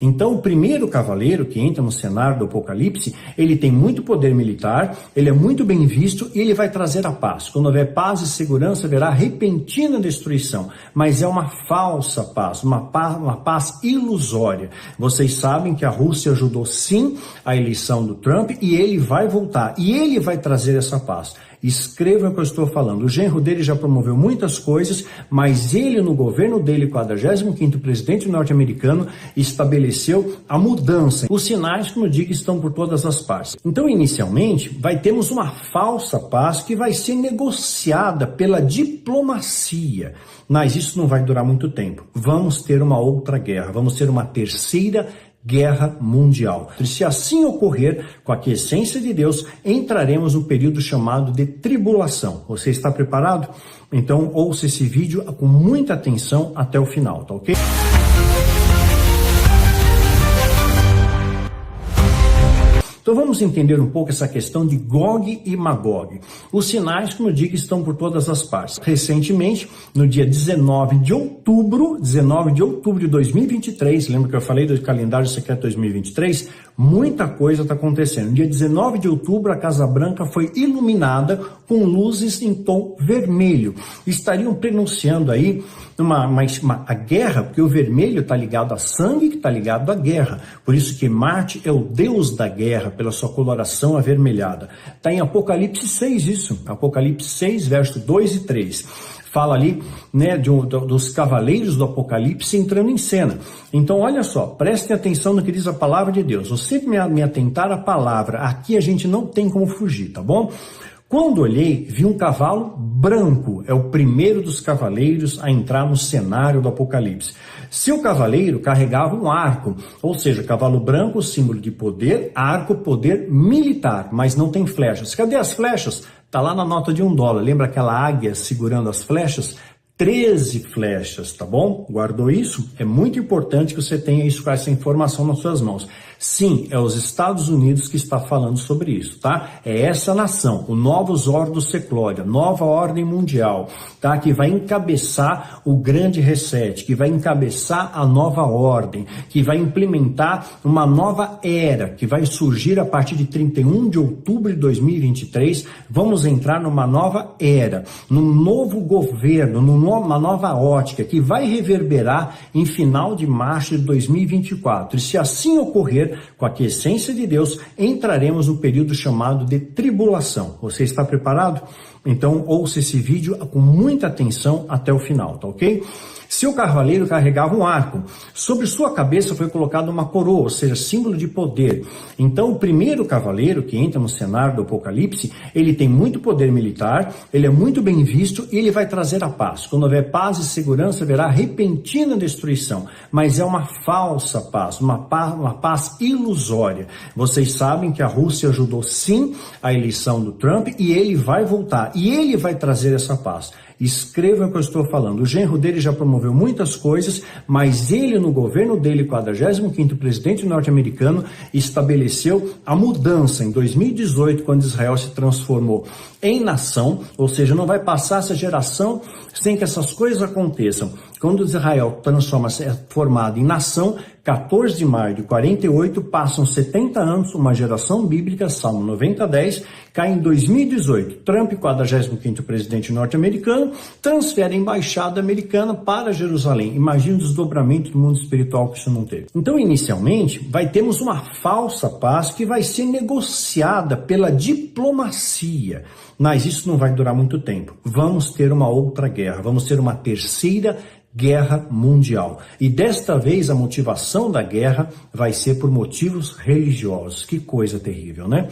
Então, o primeiro cavaleiro que entra no cenário do Apocalipse, ele tem muito poder militar, ele é muito bem visto e ele vai trazer a paz. Quando houver paz e segurança, haverá repentina destruição, mas é uma falsa paz, uma paz ilusória. Vocês sabem que a Rússia ajudou sim a eleição do Trump e ele vai voltar, e ele vai trazer essa paz. Escrevam o que eu estou falando. O genro dele já promoveu muitas coisas, mas ele, no governo dele, 45º presidente norte-americano, estabeleceu a mudança. Os sinais, como eu digo, estão por todas as partes. Então, inicialmente, termos uma falsa paz que vai ser negociada pela diplomacia. Mas isso não vai durar muito tempo. Vamos ter uma outra guerra, vamos ter uma terceira guerra mundial. E se assim ocorrer, com a aquiescência de Deus, entraremos no período chamado de tribulação. Você está preparado? Então ouça esse vídeo com muita atenção até o final, tá ok? Então vamos entender um pouco essa questão de Gog e Magog. Os sinais, como eu digo, estão por todas as partes. Recentemente, no dia 19 de outubro de 2023, lembra que eu falei do calendário secreto 2023? Muita coisa está acontecendo. No dia 19 de outubro, a Casa Branca foi iluminada com luzes em tom vermelho. Estariam prenunciando aí a guerra, porque o vermelho está ligado a sangue, que está ligado à guerra. Por isso que Marte é o deus da guerra, pela sua coloração avermelhada. Está em Apocalipse 6 isso, Apocalipse 6, verso 2 e 3. Fala ali, né, dos cavaleiros do Apocalipse entrando em cena. Então, olha só, prestem atenção no que diz a palavra de Deus. Você me atentar à palavra, aqui a gente não tem como fugir, tá bom? Quando olhei, vi um cavalo branco, é o primeiro dos cavaleiros a entrar no cenário do Apocalipse. Seu cavaleiro carregava um arco, ou seja, cavalo branco, símbolo de poder, arco, poder militar, mas não tem flechas. Cadê as flechas? Tá lá na nota de $1. Lembra aquela águia segurando as flechas? 13 flechas, tá bom? Guardou isso? É muito importante que você tenha isso, essa informação nas suas mãos. Sim, é os Estados Unidos que está falando sobre isso, tá? É essa nação, o Novus Ordo Secloria, nova ordem mundial, tá? Que vai encabeçar o grande reset, que vai encabeçar a nova ordem, que vai implementar uma nova era, que vai surgir a partir de 31 de outubro de 2023. Vamos entrar numa nova era, num novo governo, numa nova ótica, que vai reverberar em final de março de 2024. E se assim ocorrer, com a aquiescência de Deus, entraremos no período chamado de tribulação. Você está preparado? Então ouça esse vídeo com muita atenção até o final, tá ok? Seu cavaleiro carregava um arco. Sobre sua cabeça foi colocada uma coroa, ou seja, símbolo de poder. Então, o primeiro cavaleiro que entra no cenário do Apocalipse, ele tem muito poder militar, ele é muito bem visto e ele vai trazer a paz. Quando houver paz e segurança, haverá repentina destruição. Mas é uma falsa paz, uma paz ilusória. Vocês sabem que a Rússia ajudou sim a eleição do Trump e ele vai voltar. E ele vai trazer essa paz. Escrevam o que eu estou falando. O genro dele já promoveu muitas coisas, mas ele, no governo dele, 45º presidente norte-americano, estabeleceu a mudança em 2018, quando Israel se transformou em nação, ou seja, não vai passar essa geração sem que essas coisas aconteçam. Quando Israel é formado em nação, 14 de maio de 48, passam 70 anos, uma geração bíblica, Salmo 90:10, cai em 2018. Trump, 45º presidente norte-americano, transfere a embaixada americana para Jerusalém. Imagina o desdobramento do mundo espiritual que isso não teve. Então, inicialmente, termos uma falsa paz que vai ser negociada pela diplomacia. Mas isso não vai durar muito tempo. Vamos ter uma outra guerra, vamos ter uma terceira guerra mundial. E desta vez a motivação da guerra vai ser por motivos religiosos. Que coisa terrível, né?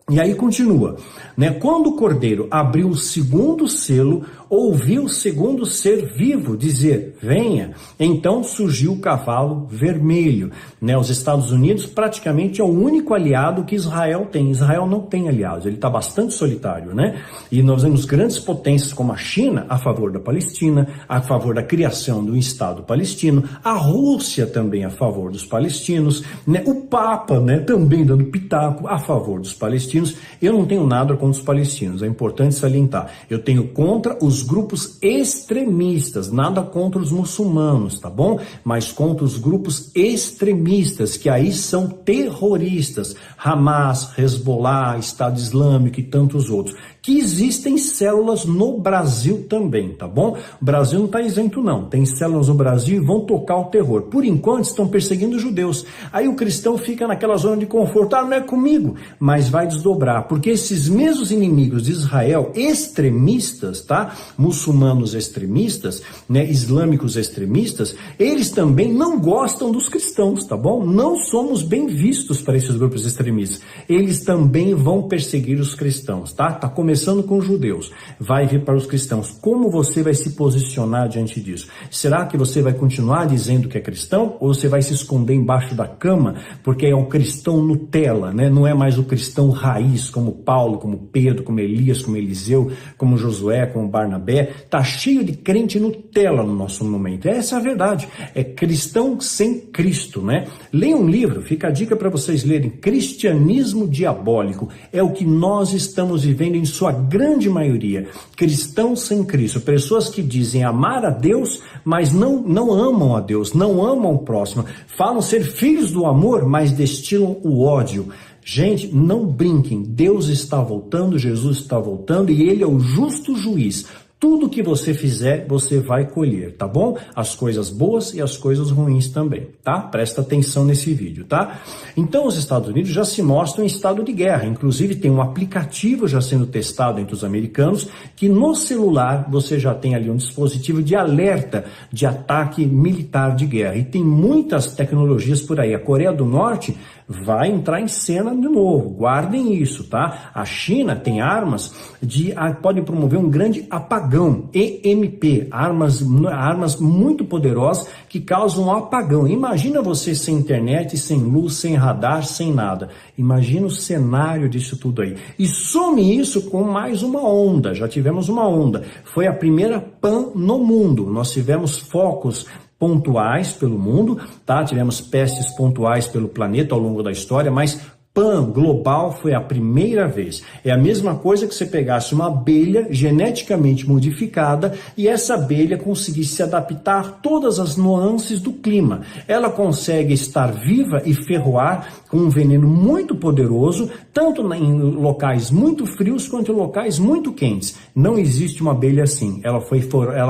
E aí continua, né? Quando o Cordeiro abriu o segundo selo, ouviu o segundo ser vivo dizer, venha. Então surgiu o cavalo vermelho, né? Os Estados Unidos praticamente é o único aliado que Israel tem. Israel não tem aliados, ele está bastante solitário, né? E nós vemos grandes potências como a China a favor da Palestina, a favor da criação do Estado palestino, a Rússia também a favor dos palestinos, né? O Papa, né, também dando pitaco a favor dos palestinos. Eu não tenho nada contra os palestinos, é importante salientar. Eu tenho contra os grupos extremistas, nada contra os muçulmanos, tá bom? Mas contra os grupos extremistas, que aí são terroristas, Hamas, Hezbollah, Estado Islâmico e tantos outros, que existem células no Brasil também, tá bom? O Brasil não está isento não, tem células no Brasil e vão tocar o terror. Por enquanto estão perseguindo os judeus, aí o cristão fica naquela zona de conforto, não é comigo, mas vai desdobrar, porque esses mesmos inimigos de Israel, extremistas, tá? Muçulmanos extremistas, né? Islâmicos extremistas, eles também não gostam dos cristãos, tá bom? Não somos bem vistos para esses grupos extremistas, eles também vão perseguir os cristãos, tá? Tá começando com os judeus, vai vir para os cristãos. Como você vai se posicionar diante disso? Será que você vai continuar dizendo que é cristão, ou você vai se esconder embaixo da cama, porque é um cristão Nutella, né? Não é mais o cristão raiz, como Paulo, como Pedro, como Elias, como Eliseu, como Josué, como Barnabé? Tá cheio de crente Nutella no nosso momento. Essa é a verdade. É cristão sem Cristo, né? Leia um livro, fica a dica para vocês lerem, Cristianismo Diabólico. É o que nós estamos vivendo em sua grande maioria. Cristãos sem Cristo. Pessoas que dizem amar a Deus, mas não amam a Deus, não amam o próximo. Falam ser filhos do amor, mas destilam o ódio. Gente, não brinquem, Deus está voltando, Jesus está voltando e Ele é o justo juiz. Tudo que você fizer, você vai colher, tá bom? As coisas boas e as coisas ruins também, tá? Presta atenção nesse vídeo, tá? Então, os Estados Unidos já se mostram em estado de guerra. Inclusive, tem um aplicativo já sendo testado entre os americanos, que no celular você já tem ali um dispositivo de alerta de ataque militar de guerra. E tem muitas tecnologias por aí. A Coreia do Norte vai entrar em cena de novo, guardem isso, tá? A China tem armas podem promover um grande apagão, EMP, armas muito poderosas que causam um apagão. Imagina você sem internet, sem luz, sem radar, sem nada. Imagina o cenário disso tudo aí. E some isso com mais uma onda, já tivemos uma onda. Foi a primeira PAN no mundo, nós tivemos focos pontuais pelo mundo, tá? Tivemos pestes pontuais pelo planeta ao longo da história, mas PAN global foi a primeira vez. É a mesma coisa que você pegasse uma abelha geneticamente modificada e essa abelha conseguisse se adaptar a todas as nuances do clima. Ela consegue estar viva e ferroar com um veneno muito poderoso, tanto em locais muito frios quanto em locais muito quentes. Não existe uma abelha assim. Ela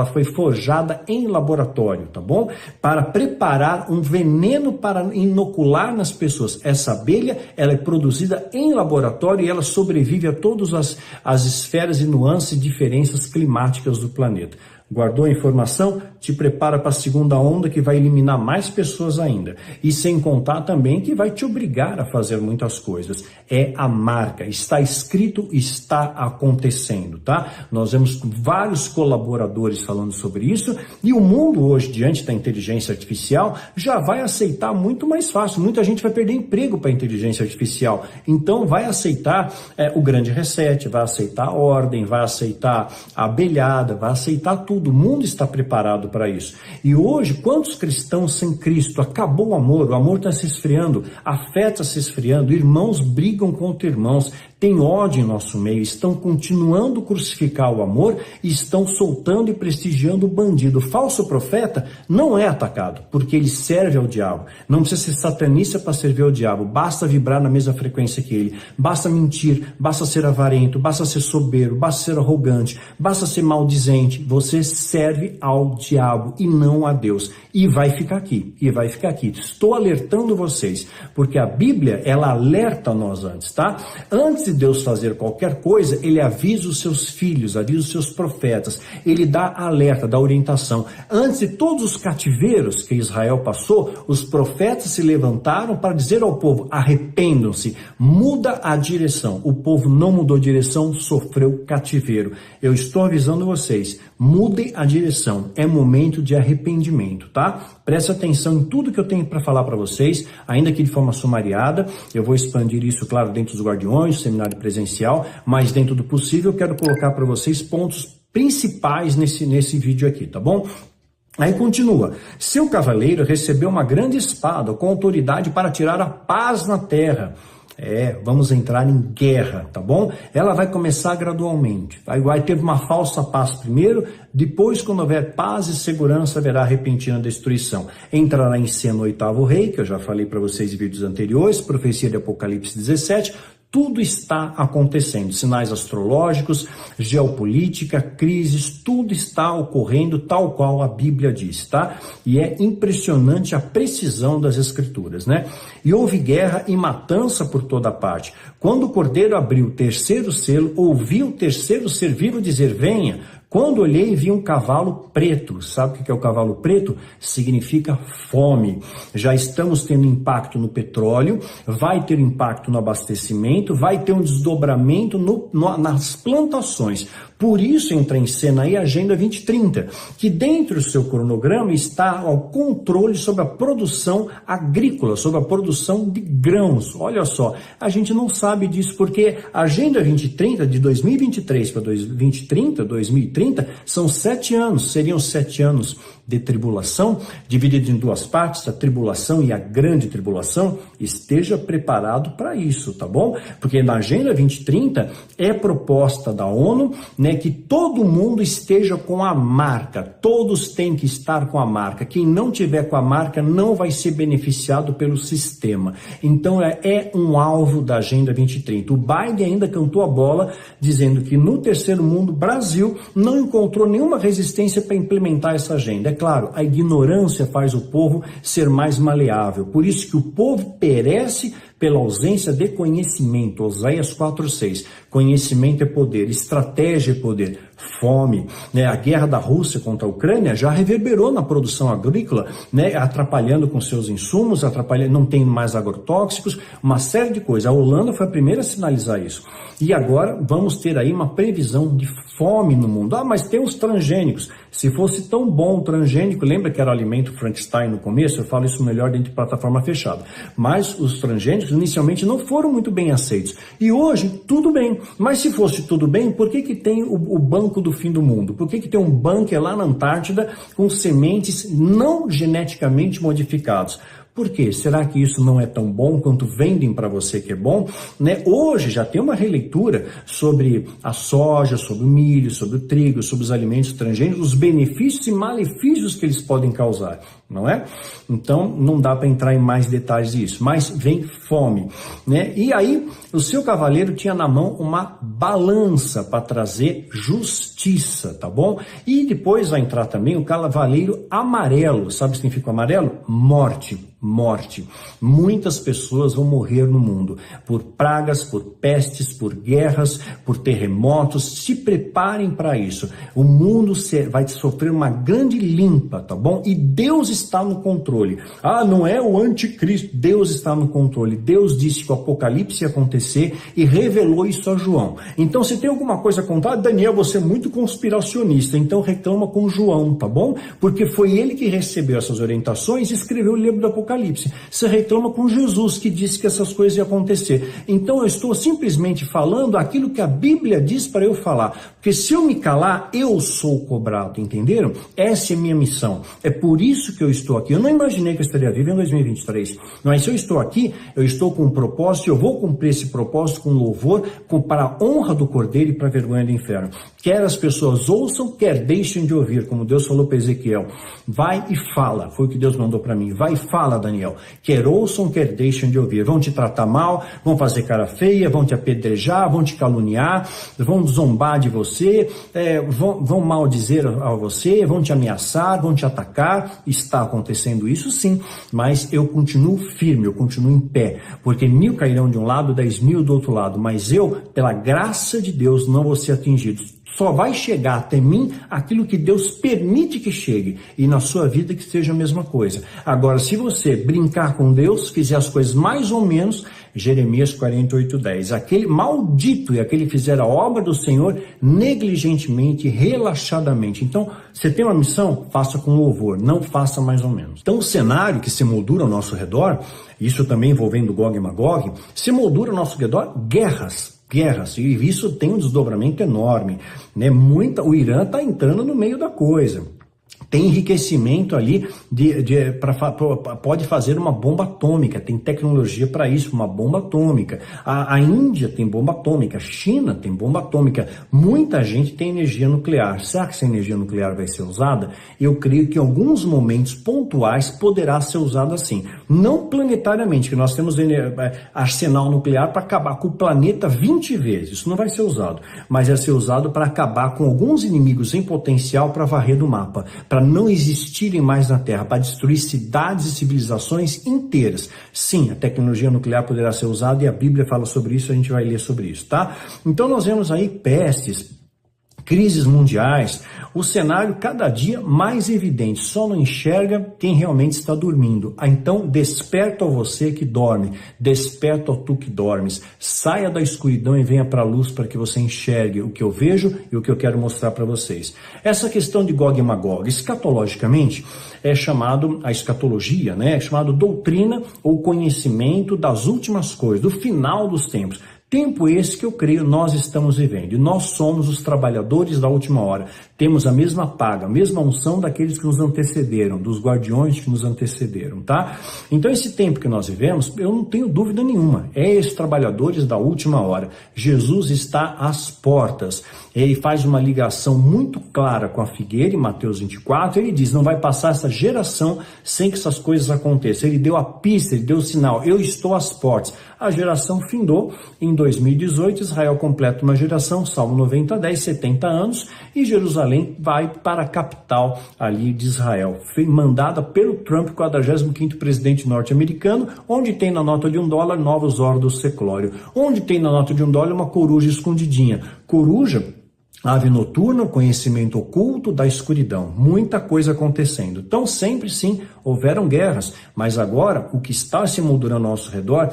foi forjada em laboratório, tá bom? Para preparar um veneno para inocular nas pessoas. Essa abelha, ela é produzida em laboratório e ela sobrevive a todas as esferas e nuances e diferenças climáticas do planeta. Guardou a informação? Te prepara para a segunda onda que vai eliminar mais pessoas ainda. E sem contar também que vai te obrigar a fazer muitas coisas. É a marca. Está escrito, está acontecendo, tá? Nós vemos vários colaboradores falando sobre isso e o mundo hoje, diante da inteligência artificial, já vai aceitar muito mais fácil. Muita gente vai perder emprego para a inteligência artificial. Então vai aceitar o grande reset, vai aceitar a ordem, vai aceitar a abelhada, vai aceitar tudo. O mundo está preparado para isso. E hoje, quantos cristãos sem Cristo? Acabou o amor está se esfriando, a fé está se esfriando, irmãos brigam contra irmãos, tem ódio em nosso meio, estão continuando a crucificar o amor e estão soltando e prestigiando o bandido. O falso profeta não é atacado, porque ele serve ao diabo. Não precisa ser satanista para servir ao diabo, basta vibrar na mesma frequência que ele, basta mentir, basta ser avarento, basta ser soberbo, basta ser arrogante, basta ser maldizente. Você serve ao diabo e não a Deus. E vai ficar aqui, Estou alertando vocês, porque a Bíblia, ela alerta nós antes, tá? Antes de Deus fazer qualquer coisa, ele avisa os seus filhos, avisa os seus profetas, ele dá alerta, dá orientação. Antes de todos os cativeiros que Israel passou, os profetas se levantaram para dizer ao povo, arrependam-se, muda a direção. O povo não mudou a direção, sofreu cativeiro. Eu estou avisando vocês, mudem a direção, é momento de arrependimento, tá? Preste atenção em tudo que eu tenho para falar para vocês, ainda que de forma sumariada. Eu vou expandir isso, claro, dentro dos Guardiões, seminário presencial, mas dentro do possível eu quero colocar para vocês pontos principais nesse vídeo aqui, tá bom? Aí continua, seu cavaleiro recebeu uma grande espada com autoridade para tirar a paz na terra. Vamos entrar em guerra, tá bom? Ela vai começar gradualmente. Vai ter uma falsa paz primeiro, depois, quando houver paz e segurança, haverá repentina destruição. Entrará em cena o oitavo rei, que eu já falei para vocês em vídeos anteriores, profecia de Apocalipse 17, tudo está acontecendo, sinais astrológicos, geopolítica, crises, tudo está ocorrendo tal qual a Bíblia diz, tá? E é impressionante a precisão das escrituras, né? E houve guerra e matança por toda parte. Quando o Cordeiro abriu o terceiro selo, ouvi o terceiro ser vivo dizer, venha. Quando olhei, vi um cavalo preto. Sabe o que é o cavalo preto? Significa fome. Já estamos tendo impacto no petróleo, vai ter impacto no abastecimento, vai ter um desdobramento nas plantações. Por isso entra em cena aí a Agenda 2030, que dentro do seu cronograma está ao controle sobre a produção agrícola, sobre a produção de grãos. Olha só, a gente não sabe disso porque a Agenda 2030 de 2023 para 2030, são 7 anos, seriam 7 anos de tribulação, dividido em duas partes, a tribulação e a grande tribulação. Esteja preparado para isso, tá bom? Porque na Agenda 2030 é proposta da ONU, né, que todo mundo esteja com a marca, todos têm que estar com a marca. Quem não tiver com a marca não vai ser beneficiado pelo sistema. Então é um alvo da Agenda 2030. O Biden ainda cantou a bola dizendo que no terceiro mundo, Brasil não encontrou nenhuma resistência para implementar essa agenda. Claro, a ignorância faz o povo ser mais maleável. Por isso que o povo perece pela ausência de conhecimento. Oséias 4:6. Conhecimento é poder, estratégia é poder, fome. Né? A guerra da Rússia contra a Ucrânia já reverberou na produção agrícola, né? Atrapalhando com seus insumos, não tem mais agrotóxicos, uma série de coisas. A Holanda foi a primeira a sinalizar isso. E agora vamos ter aí uma previsão de fome no mundo. Mas tem os transgênicos. Se fosse tão bom o transgênico, lembra que era o alimento Frankenstein no começo? Eu falo isso melhor dentro de plataforma fechada. Mas os transgênicos inicialmente não foram muito bem aceitos. E hoje, tudo bem. Mas se fosse tudo bem, por que tem o banco do fim do mundo? Por que tem um bunker lá na Antártida com sementes não geneticamente modificados? Por quê? Será que isso não é tão bom quanto vendem para você que é bom? Né? Hoje já tem uma releitura sobre a soja, sobre o milho, sobre o trigo, sobre os alimentos transgênicos, os benefícios e malefícios que eles podem causar, não é? Então não dá para entrar em mais detalhes disso, mas vem fome, né? E aí o seu cavaleiro tinha na mão uma balança para trazer justiça, tá bom? E depois vai entrar também o cavaleiro amarelo. Sabe o que significa amarelo? Morte. Muitas pessoas vão morrer no mundo por pragas, por pestes, por guerras, por terremotos. Se preparem para isso. O mundo vai sofrer uma grande limpa, tá bom? E Deus está no controle. Não é o anticristo. Deus está no controle. Deus disse que o Apocalipse ia acontecer e revelou isso a João. Então, se tem alguma coisa a contar, Daniel, você é muito conspiracionista. Então, reclama com João, tá bom? Porque foi ele que recebeu essas orientações e escreveu o livro do Apocalipse. Você reclama com Jesus, que disse que essas coisas iam acontecer. Então eu estou simplesmente falando aquilo que a Bíblia diz para eu falar. Porque se eu me calar, eu sou cobrado, entenderam? Essa é a minha missão. É por isso que eu estou aqui. Eu não imaginei que eu estaria vivo em 2023. Mas se eu estou aqui, eu estou com um propósito, eu vou cumprir esse propósito com louvor, para a honra do Cordeiro e para a vergonha do inferno. Quer as pessoas ouçam, quer deixem de ouvir, como Deus falou para Ezequiel. Vai e fala, foi o que Deus mandou para mim. Vai e fala, Daniel. Quer ouçam, quer deixem de ouvir. Vão te tratar mal, vão fazer cara feia, vão te apedrejar, vão te caluniar, vão zombar de você, vão maldizer a você, vão te ameaçar, vão te atacar. Está acontecendo isso sim, mas eu continuo firme, eu continuo em pé, porque 1000 cairão de um lado, 10.000 do outro lado, mas eu, pela graça de Deus, não vou ser atingido. Só vai chegar até mim aquilo que Deus permite que chegue, e na sua vida que seja a mesma coisa. Agora, se você brincar com Deus, fizer as coisas mais ou menos, Jeremias 48:10, aquele maldito e aquele que fizer a obra do Senhor negligentemente, relaxadamente. Então, você tem uma missão? Faça com louvor, não faça mais ou menos. Então, o cenário que se moldura ao nosso redor, isso também envolvendo Gog e Magog, se moldura ao nosso redor guerras, e isso tem um desdobramento enorme, né? O Irã está entrando no meio da coisa. Tem enriquecimento ali, pode fazer uma bomba atômica, tem tecnologia para isso, uma bomba atômica. A Índia tem bomba atômica, a China tem bomba atômica, muita gente tem energia nuclear. Será que essa energia nuclear vai ser usada? Eu creio que em alguns momentos pontuais poderá ser usada assim. Não planetariamente, que nós temos arsenal nuclear para acabar com o planeta 20 vezes, isso não vai ser usado, mas vai ser usado para acabar com alguns inimigos em potencial para varrer do mapa, para não existirem mais na Terra, para destruir cidades e civilizações inteiras. Sim, a tecnologia nuclear poderá ser usada e a Bíblia fala sobre isso, a gente vai ler sobre isso, tá? Então nós vemos aí pestes, crises mundiais, o cenário cada dia mais evidente, só não enxerga quem realmente está dormindo. Então, desperta você que dorme, desperta tu que dormes, saia da escuridão e venha para a luz para que você enxergue o que eu vejo e o que eu quero mostrar para vocês. Essa questão de Gog e Magog, escatologicamente, é chamado, a escatologia, né, é chamado doutrina ou conhecimento das últimas coisas, do final dos tempos. Tempo esse que eu creio nós estamos vivendo, e nós somos os trabalhadores da última hora, temos a mesma paga, a mesma unção daqueles que nos antecederam, dos guardiões que nos antecederam, tá? Então esse tempo que nós vivemos, eu não tenho dúvida nenhuma, é esses trabalhadores da última hora. Jesus está às portas, ele faz uma ligação muito clara com a figueira em Mateus 24, ele diz, não vai passar essa geração sem que essas coisas aconteçam. Ele deu a pista, ele deu o sinal, eu estou às portas. A geração findou, em 2018, Israel completa uma geração, Salmo 90, 10, 70 anos, e Jerusalém vai para a capital ali de Israel, mandada pelo Trump, 45º presidente norte-americano, onde tem na nota de $1 novos oros do seclório, onde tem na nota de $1 uma coruja escondidinha. Coruja, ave noturna, conhecimento oculto da escuridão, muita coisa acontecendo. Então sempre sim, houveram guerras, mas agora o que está se moldurando ao nosso redor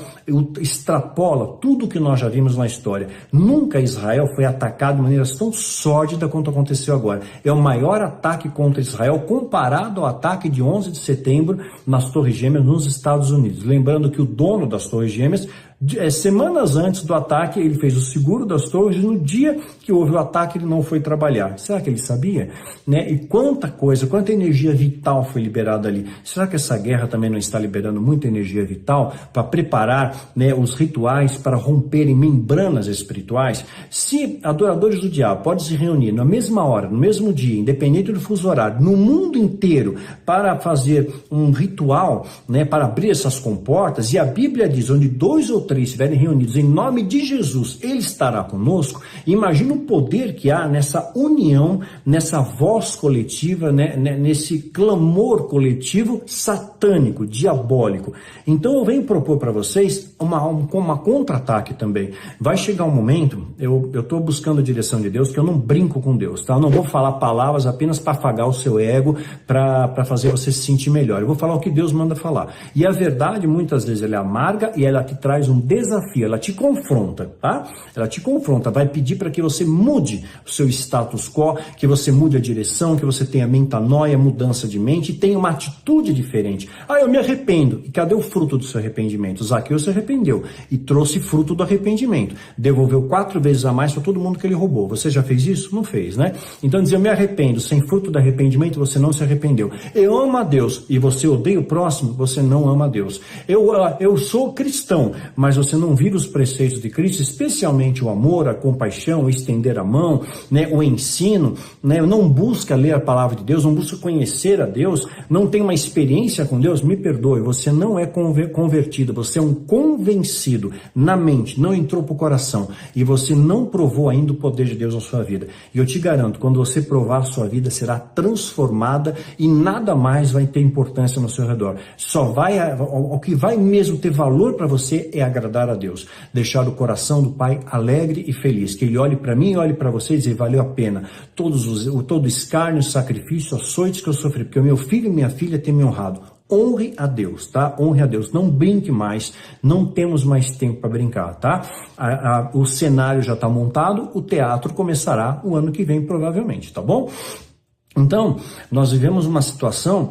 extrapola tudo o que nós já vimos na história. Nunca Israel foi atacado de maneira tão sórdida quanto aconteceu agora. É o maior ataque contra Israel comparado ao ataque de 11 de setembro nas Torres Gêmeas nos Estados Unidos. Lembrando que o dono das Torres Gêmeas, semanas antes do ataque, ele fez o seguro das torres, e no dia que houve o ataque ele não foi trabalhar. Será que ele sabia? Né? E quanta coisa, quanta energia vital foi liberada ali. Será que essa guerra também não está liberando muita energia vital para preparar, né, os rituais para romperem membranas espirituais? Se adoradores do diabo podem se reunir na mesma hora, no mesmo dia, independente do fuso horário, no mundo inteiro, para fazer um ritual, né, para abrir essas comportas, e a Bíblia diz, onde 2 ou 3 estiverem reunidos em nome de Jesus, ele estará conosco. Imagina o poder que há nessa união, nessa voz coletiva, né, nesse clamor coletivo satânico, diabólico. Então eu venho propor para vocês uma contra-ataque também. Vai chegar um momento, eu estou buscando a direção de Deus, que eu não brinco com Deus, tá? Eu não vou falar palavras apenas para afagar o seu ego, para fazer você se sentir melhor. Eu vou falar o que Deus manda falar. E a verdade, muitas vezes, ela é amarga e ela te traz um desafio, ela te confronta, tá? Ela te confronta, vai pedir para que você mude o seu status quo, que você mude a direção, que você tenha metanoia, mudança de mente, e tenha uma atitude diferente. Ah, eu me arrependo. E cadê o fruto do seu arrependimento? Zaqueu se arrependeu e trouxe fruto do arrependimento. Devolveu 4 vezes a mais para todo mundo que ele roubou. Você já fez isso? Não fez, né? Então dizer eu me arrependo sem fruto do arrependimento, você não se arrependeu. Eu amo a Deus e você odeia o próximo, você não ama a Deus. Eu sou cristão, mas você não vive os preceitos de Cristo, especialmente o amor, a compaixão, o estender a mão, né, o ensino, né, não busca ler a palavra de Deus, não busca conhecer a Deus, não tem uma experiência com Deus, me perdoe, você não é convertido, você é um convencido na mente, não entrou para o coração, e você não provou ainda o poder de Deus na sua vida. E eu te garanto, quando você provar, a sua vida será transformada e nada mais vai ter importância no seu redor. O que vai mesmo ter valor para você é agradar a Deus, deixar o coração do Pai alegre e feliz, que Ele olhe para mim e olhe para você e dizer, valeu a pena, todo escárnio, sacrifício, açoites que eu sofri, porque o meu filho e minha filha têm me honrado. Honre a Deus, tá? Honre a Deus, não brinque mais, não temos mais tempo para brincar, tá? O cenário já está montado, o teatro começará o ano que vem, provavelmente, tá bom? Então, nós vivemos uma situação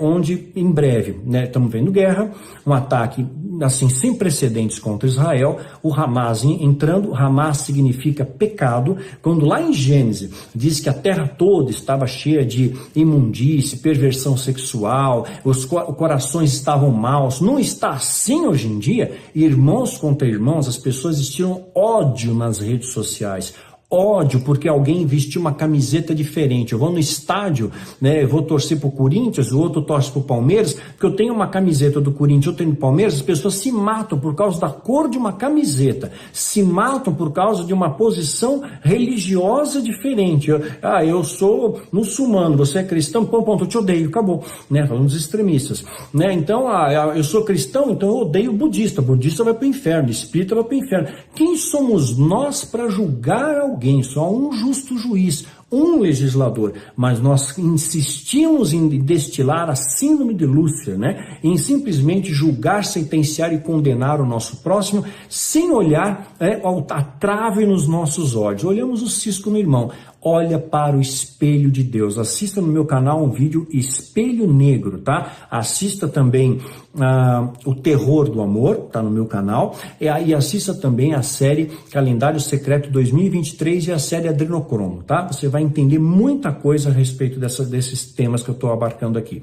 onde, em breve, né, estamos vendo guerra, um ataque assim sem precedentes contra Israel, o Hamas entrando. Hamas significa pecado, quando lá em Gênesis diz que a terra toda estava cheia de imundície, perversão sexual, os corações estavam maus. Não está assim hoje em dia? Irmãos contra irmãos, as pessoas estiram ódio nas redes sociais. Ódio porque alguém vestiu uma camiseta diferente. Eu vou no estádio, né, eu vou torcer pro Corinthians, o outro torce pro Palmeiras, porque eu tenho uma camiseta do Corinthians, eu tenho do Palmeiras. As pessoas se matam por causa da cor de uma camiseta, se matam por causa de uma posição religiosa diferente. Eu sou muçulmano, você é cristão, ponto, eu te odeio, acabou, né, falando dos extremistas, né? Então, eu sou cristão, então eu odeio budista vai pro inferno, espírita vai pro inferno. Quem somos nós para julgar alguém? Só um justo juiz, um legislador, mas nós insistimos em destilar a síndrome de Lúcifer, né? Em simplesmente julgar, sentenciar e condenar o nosso próximo, sem olhar a trave nos nossos olhos. Olhamos o cisco no irmão. Olha para o espelho de Deus. Assista no meu canal um vídeo Espelho Negro, tá? Assista também o Terror do Amor, tá no meu canal. E assista também a série Calendário Secreto 2023 e a série Adrenocromo, tá? Você vai entender muita coisa a respeito desses temas que eu estou abarcando aqui.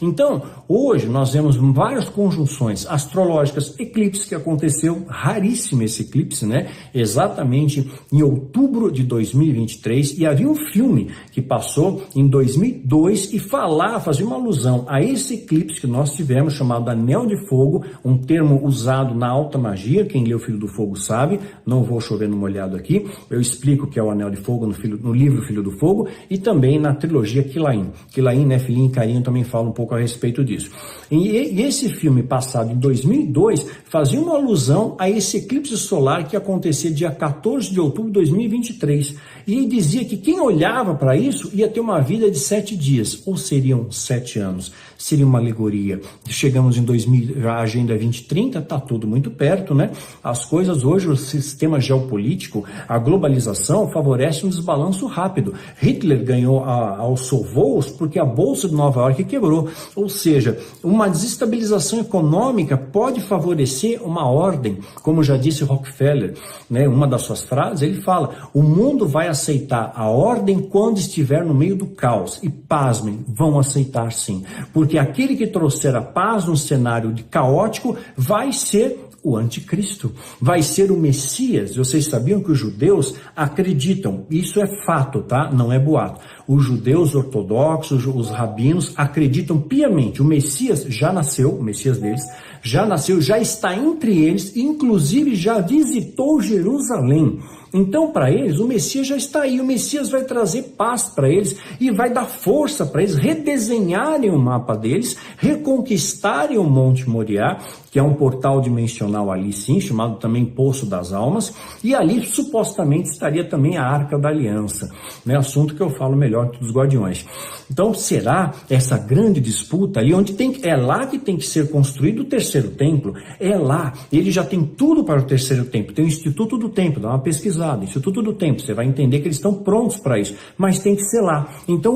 Então, hoje nós vemos várias conjunções astrológicas, eclipse que aconteceu, raríssimo esse eclipse, né? Exatamente em outubro de 2023. E havia um filme que passou em 2002 e fazia uma alusão a esse eclipse que nós tivemos, chamado Anel de Fogo, um termo usado na alta magia. Quem lê o Filho do Fogo sabe, não vou chover no molhado aqui. Eu explico o que é o Anel de Fogo no livro Filho do Fogo e também na trilogia Quilaim. Quilaim, Nefilim e Carim também fala um pouco a respeito disso. E esse filme, passado em 2002, fazia uma alusão a esse eclipse solar que acontecia dia 14 de outubro de 2023. E dizia que quem olhava para isso ia ter uma vida de 7 dias, ou seriam 7 anos. Seria uma alegoria. Chegamos em 2000, a Agenda 2030, está tudo muito perto, né? As coisas hoje, o sistema geopolítico, a globalização favorece um desbalanço rápido. Hitler ganhou aos voos porque a Bolsa de Nova York quebrou. Ou seja, uma desestabilização econômica pode favorecer uma ordem, como já disse Rockefeller, né? Uma das suas frases, ele fala: o mundo vai aceitar a ordem quando estiver no meio do caos. E pasmem, vão aceitar sim. Porque aquele que trouxer a paz num cenário de caótico vai ser o anticristo, vai ser o Messias. Vocês sabiam que os judeus acreditam, isso é fato, tá? Não é boato. Os judeus ortodoxos, os rabinos acreditam piamente, o Messias já nasceu, o Messias deles, já nasceu, já está entre eles, inclusive já visitou Jerusalém. Então, para eles, o Messias já está aí, o Messias vai trazer paz para eles e vai dar força para eles redesenharem o mapa deles, reconquistarem o Monte Moriá, que é um portal dimensional ali sim, chamado também Poço das Almas, e ali supostamente estaria também a Arca da Aliança, né? Assunto que eu falo melhor que dos Guardiões. Então, será essa grande disputa ali, onde é lá que tem que ser construído o terceiro templo, é lá, ele já tem tudo para o terceiro templo, tem o Instituto do Templo, dá uma pesquisada, Instituto do Templo, você vai entender que eles estão prontos para isso, mas tem que ser lá. Então,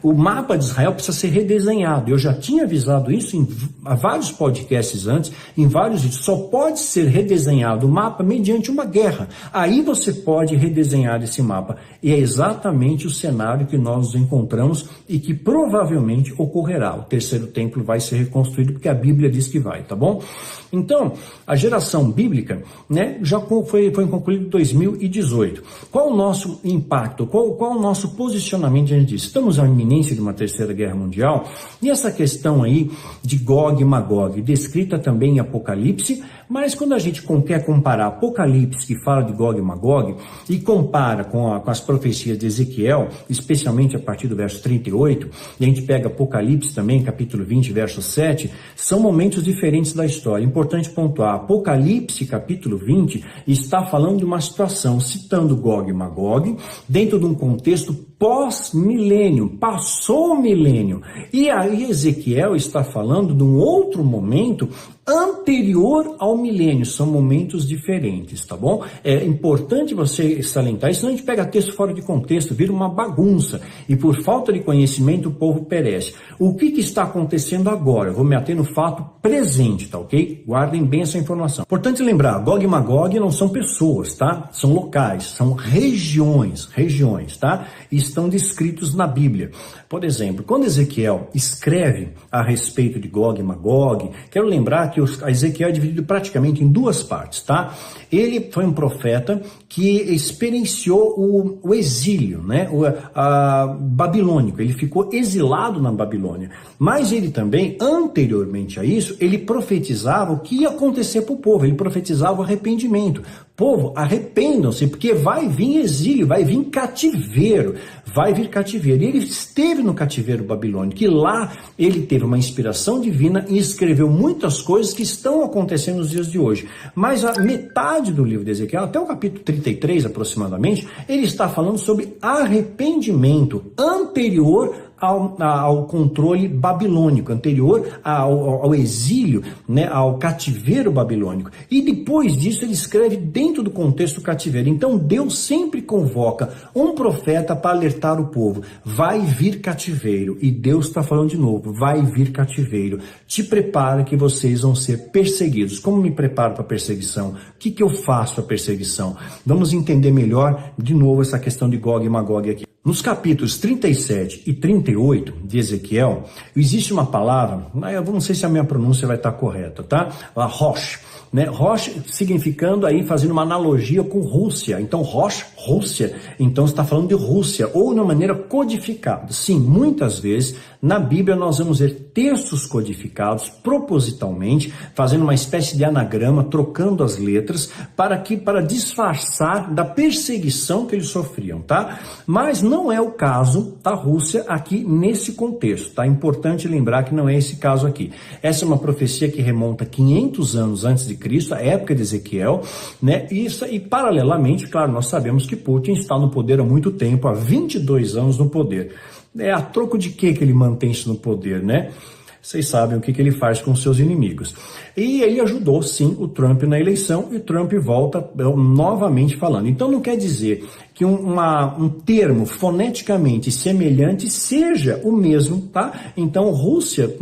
o mapa de Israel precisa ser redesenhado. Eu já tinha avisado isso em vários podcasts antes, em vários vídeos. Só pode ser redesenhado o mapa mediante uma guerra. Aí você pode redesenhar esse mapa. E é exatamente o cenário que nós nos encontramos e que provavelmente ocorrerá. O terceiro templo vai ser reconstruído porque a Bíblia diz que vai, tá bom? Então, a geração bíblica, né, já foi concluída em 2018. Qual o nosso impacto? Qual o nosso posicionamento diante disso? Estamos à iminência de uma terceira guerra mundial e essa questão aí de Gog e Magog, descrita também em Apocalipse, mas quando a gente quer comparar Apocalipse, que fala de Gog e Magog, e compara com as profecias de Ezequiel, especialmente a partir do verso 38, e a gente pega Apocalipse também, capítulo 20, verso 7, são momentos diferentes da história. Importante pontuar, Apocalipse, capítulo 20, está falando de uma situação, citando Gog e Magog, dentro de um contexto pós-milênio, passou o milênio. E aí Ezequiel está falando de um outro momento anterior ao milênio, são momentos diferentes, tá bom? É importante você salientar isso, senão a gente pega texto fora de contexto, vira uma bagunça, e por falta de conhecimento o povo perece. O que está acontecendo agora? Eu vou me ater no fato presente, tá ok? Guardem bem essa informação. Importante lembrar, Gog e Magog não são pessoas, tá? São locais, são regiões, tá? E estão descritos na Bíblia. Por exemplo, quando Ezequiel escreve a respeito de Gog e Magog, quero lembrar que Ezequiel é dividido praticamente em duas partes, tá? Ele foi um profeta que experienciou o exílio, né? Babilônico, ele ficou exilado na Babilônia. Mas ele também, anteriormente a isso, ele profetizava o que ia acontecer para o povo, ele profetizava o arrependimento. Povo, arrependam-se, porque vai vir exílio, vai vir cativeiro, E ele esteve no cativeiro babilônico, e lá ele teve uma inspiração divina e escreveu muitas coisas que estão acontecendo nos dias de hoje. Mas a metade do livro de Ezequiel, até o capítulo 33 aproximadamente, ele está falando sobre arrependimento anterior ao controle babilônico, anterior ao exílio, né, ao cativeiro babilônico. E depois disso ele escreve dentro do contexto do cativeiro. Então Deus sempre convoca um profeta para alertar o povo. Vai vir cativeiro. E Deus está falando de novo, vai vir cativeiro. Te prepara que vocês vão ser perseguidos. Como me preparo para a perseguição? O que eu faço para a perseguição? Vamos entender melhor de novo essa questão de Gog e Magog aqui. Nos capítulos 37 e 38 de Ezequiel, existe uma palavra, eu não sei se a minha pronúncia vai estar correta, tá? A Rosh, né? Rosh significando aí, fazendo uma analogia com Rússia. Então, Rosh, Rússia, então está falando de Rússia, ou de uma maneira codificada. Sim, muitas vezes na Bíblia nós vamos ver textos codificados propositalmente, fazendo uma espécie de anagrama, trocando as letras, para disfarçar da perseguição que eles sofriam, tá? Mas não é o caso da Rússia aqui nesse contexto, tá? Importante lembrar que não é esse caso aqui. Essa é uma profecia que remonta 500 anos antes de Cristo, a época de Ezequiel, né? E paralelamente, claro, nós sabemos que Putin está no poder há muito tempo, há 22 anos no poder. A troco de que ele mantém isso no poder, né? Vocês sabem o que ele faz com seus inimigos. E ele ajudou, sim, o Trump na eleição, e o Trump volta novamente falando. Então não quer dizer que um termo foneticamente semelhante seja o mesmo, tá? Então Rússia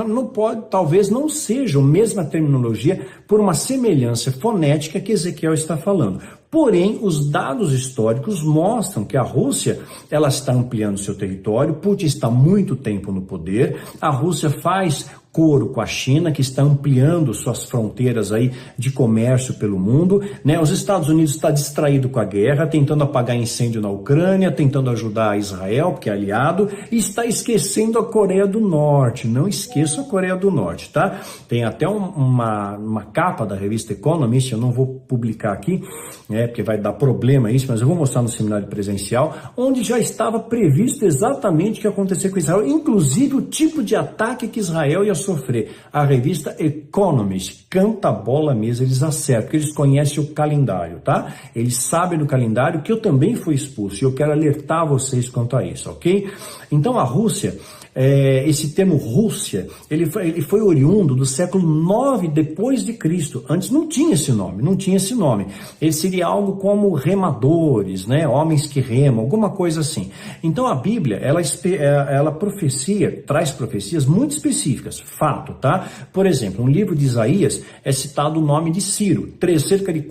não pode, talvez não seja a mesma terminologia por uma semelhança fonética que Ezequiel está falando. Porém, os dados históricos mostram que a Rússia, ela está ampliando seu território, Putin está há muito tempo no poder, a Rússia faz coro com a China, que está ampliando suas fronteiras aí de comércio pelo mundo, né? Os Estados Unidos está distraído com a guerra, tentando apagar incêndio na Ucrânia, tentando ajudar Israel, porque é aliado, e está esquecendo a Coreia do Norte. Não esqueça a Coreia do Norte, tá? Tem até uma capa da revista Economist, eu não vou publicar aqui, né, porque vai dar problema isso, mas eu vou mostrar no seminário presencial, onde já estava previsto exatamente o que ia acontecer com Israel, inclusive o tipo de ataque que Israel ia sofrer. A revista Economist canta a bola mesmo, eles acertam, porque eles conhecem o calendário, tá? Eles sabem do calendário que eu também fui expulso, e eu quero alertar vocês quanto a isso, ok? Então a Rússia, esse termo Rússia, ele foi oriundo do século 9 depois de Cristo. Antes não tinha esse nome. Ele seria algo como remadores, né? Homens que remam, alguma coisa assim. Então a Bíblia, ela traz profecias muito específicas, fato, tá? Por exemplo, no livro de Isaías é citado o nome de Ciro, cerca de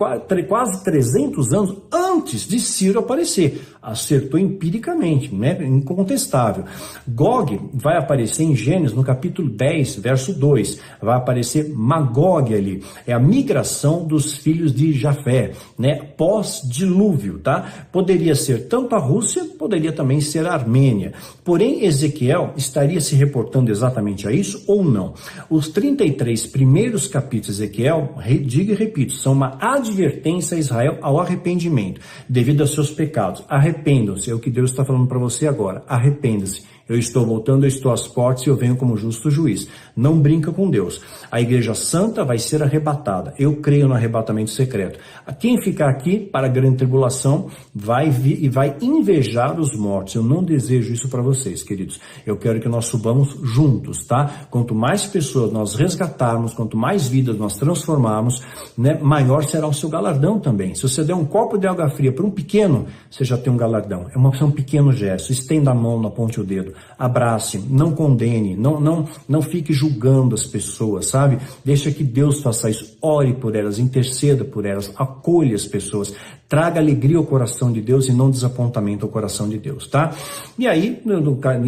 quase 300 anos antes de Ciro aparecer. Acertou empiricamente, né? Incontestável. Gog vai aparecer em Gênesis no capítulo 10, verso 2. Vai aparecer Magog ali. É a migração dos filhos de Jafé, né? Pós-dilúvio, tá? Poderia ser tanto a Rússia, poderia também ser a Armênia. Porém, Ezequiel estaria se reportando exatamente a isso ou não? Os 33 primeiros capítulos de Ezequiel, digo e repito, são uma advertência a Israel ao arrependimento, devido aos seus pecados. Arrependam-se, é o que Deus está falando para você agora. Arrependa-se. Eu estou voltando, eu estou às portas e eu venho como justo juiz. Não brinca com Deus. A igreja santa vai ser arrebatada. Eu creio no arrebatamento secreto. Quem ficar aqui para a grande tribulação vai vir e vai invejar os mortos. Eu não desejo isso para vocês, queridos. Eu quero que nós subamos juntos, tá? Quanto mais pessoas nós resgatarmos, quanto mais vidas nós transformarmos, né, maior será o seu galardão também. Se você der um copo de água fria para um pequeno, você já tem um galardão. É um pequeno gesto. Estenda a mão, aponte o dedo, abrace, não condene, não fique julgando as pessoas, sabe? Deixa que Deus faça isso. Ore por elas, interceda por elas, acolha as pessoas. Traga alegria ao coração de Deus e não desapontamento ao coração de Deus, tá? E aí,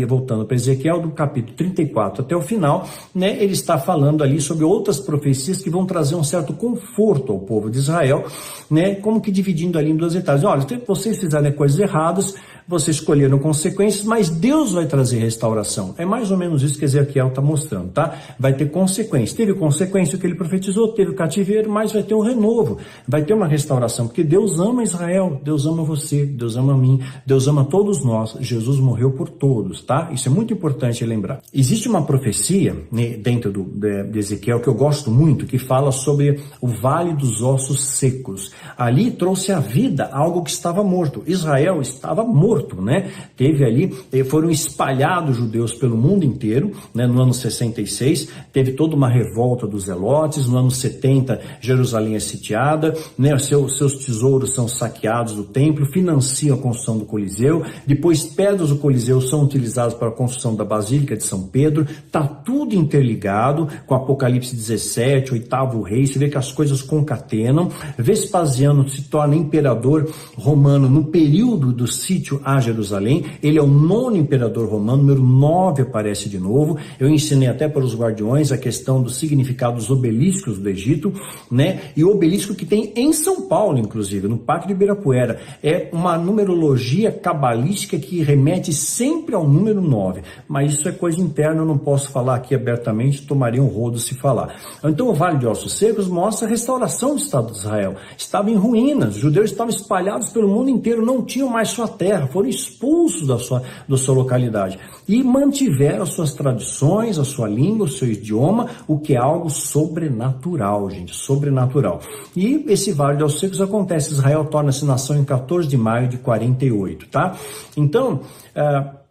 voltando para Ezequiel, do capítulo 34 até o final, né, ele está falando ali sobre outras profecias que vão trazer um certo conforto ao povo de Israel, né, como que dividindo ali em duas etapas. Olha, vocês fizeram coisas erradas, vocês escolheram consequências, mas Deus vai trazer restauração. É mais ou menos isso que Ezequiel está mostrando, tá? Vai ter consequência. Teve consequência o que ele profetizou, teve o cativeiro, mas vai ter um renovo, vai ter uma restauração, porque Deus ama Israel, Deus ama você, Deus ama a mim, Deus ama todos nós. Jesus morreu por todos, tá? Isso é muito importante lembrar. Existe uma profecia, né, dentro de Ezequiel que eu gosto muito, que fala sobre o Vale dos Ossos Secos. Ali trouxe à vida algo que estava morto. Israel estava morto, né? Teve ali, foram espalhados judeus pelo mundo inteiro, né? No ano 66, teve toda uma revolta dos zelotes. No ano 70, Jerusalém é sitiada, né? Seus tesouros são saqueados do templo, financiam a construção do Coliseu. Depois, pedras do Coliseu são utilizadas para a construção da Basílica de São Pedro. Tá tudo interligado com Apocalipse 17, oitavo rei. Você vê que as coisas concatenam. Vespasiano se torna imperador romano no período do sítio a Jerusalém. Ele é o 9º imperador romano, número 9 aparece de novo. Eu ensinei até para os guardiões a questão do significado dos obeliscos do Egito, né? E o obelisco que tem em São Paulo, inclusive, no Parque de Ibirapuera, é uma numerologia cabalística que remete sempre ao número 9, mas isso é coisa interna, eu não posso falar aqui abertamente, tomaria um rodo se falar. Então o Vale de Ossos Secos mostra a restauração do Estado de Israel. Estava em ruínas, os judeus estavam espalhados pelo mundo inteiro, não tinham mais sua terra, foram expulsos da sua localidade e mantiveram as suas tradições, a sua língua, o seu idioma, o que é algo sobrenatural, gente, sobrenatural. E esse Vale de Ossos Secos acontece, Israel torna-se nação em 14 de maio de 48, tá? Então,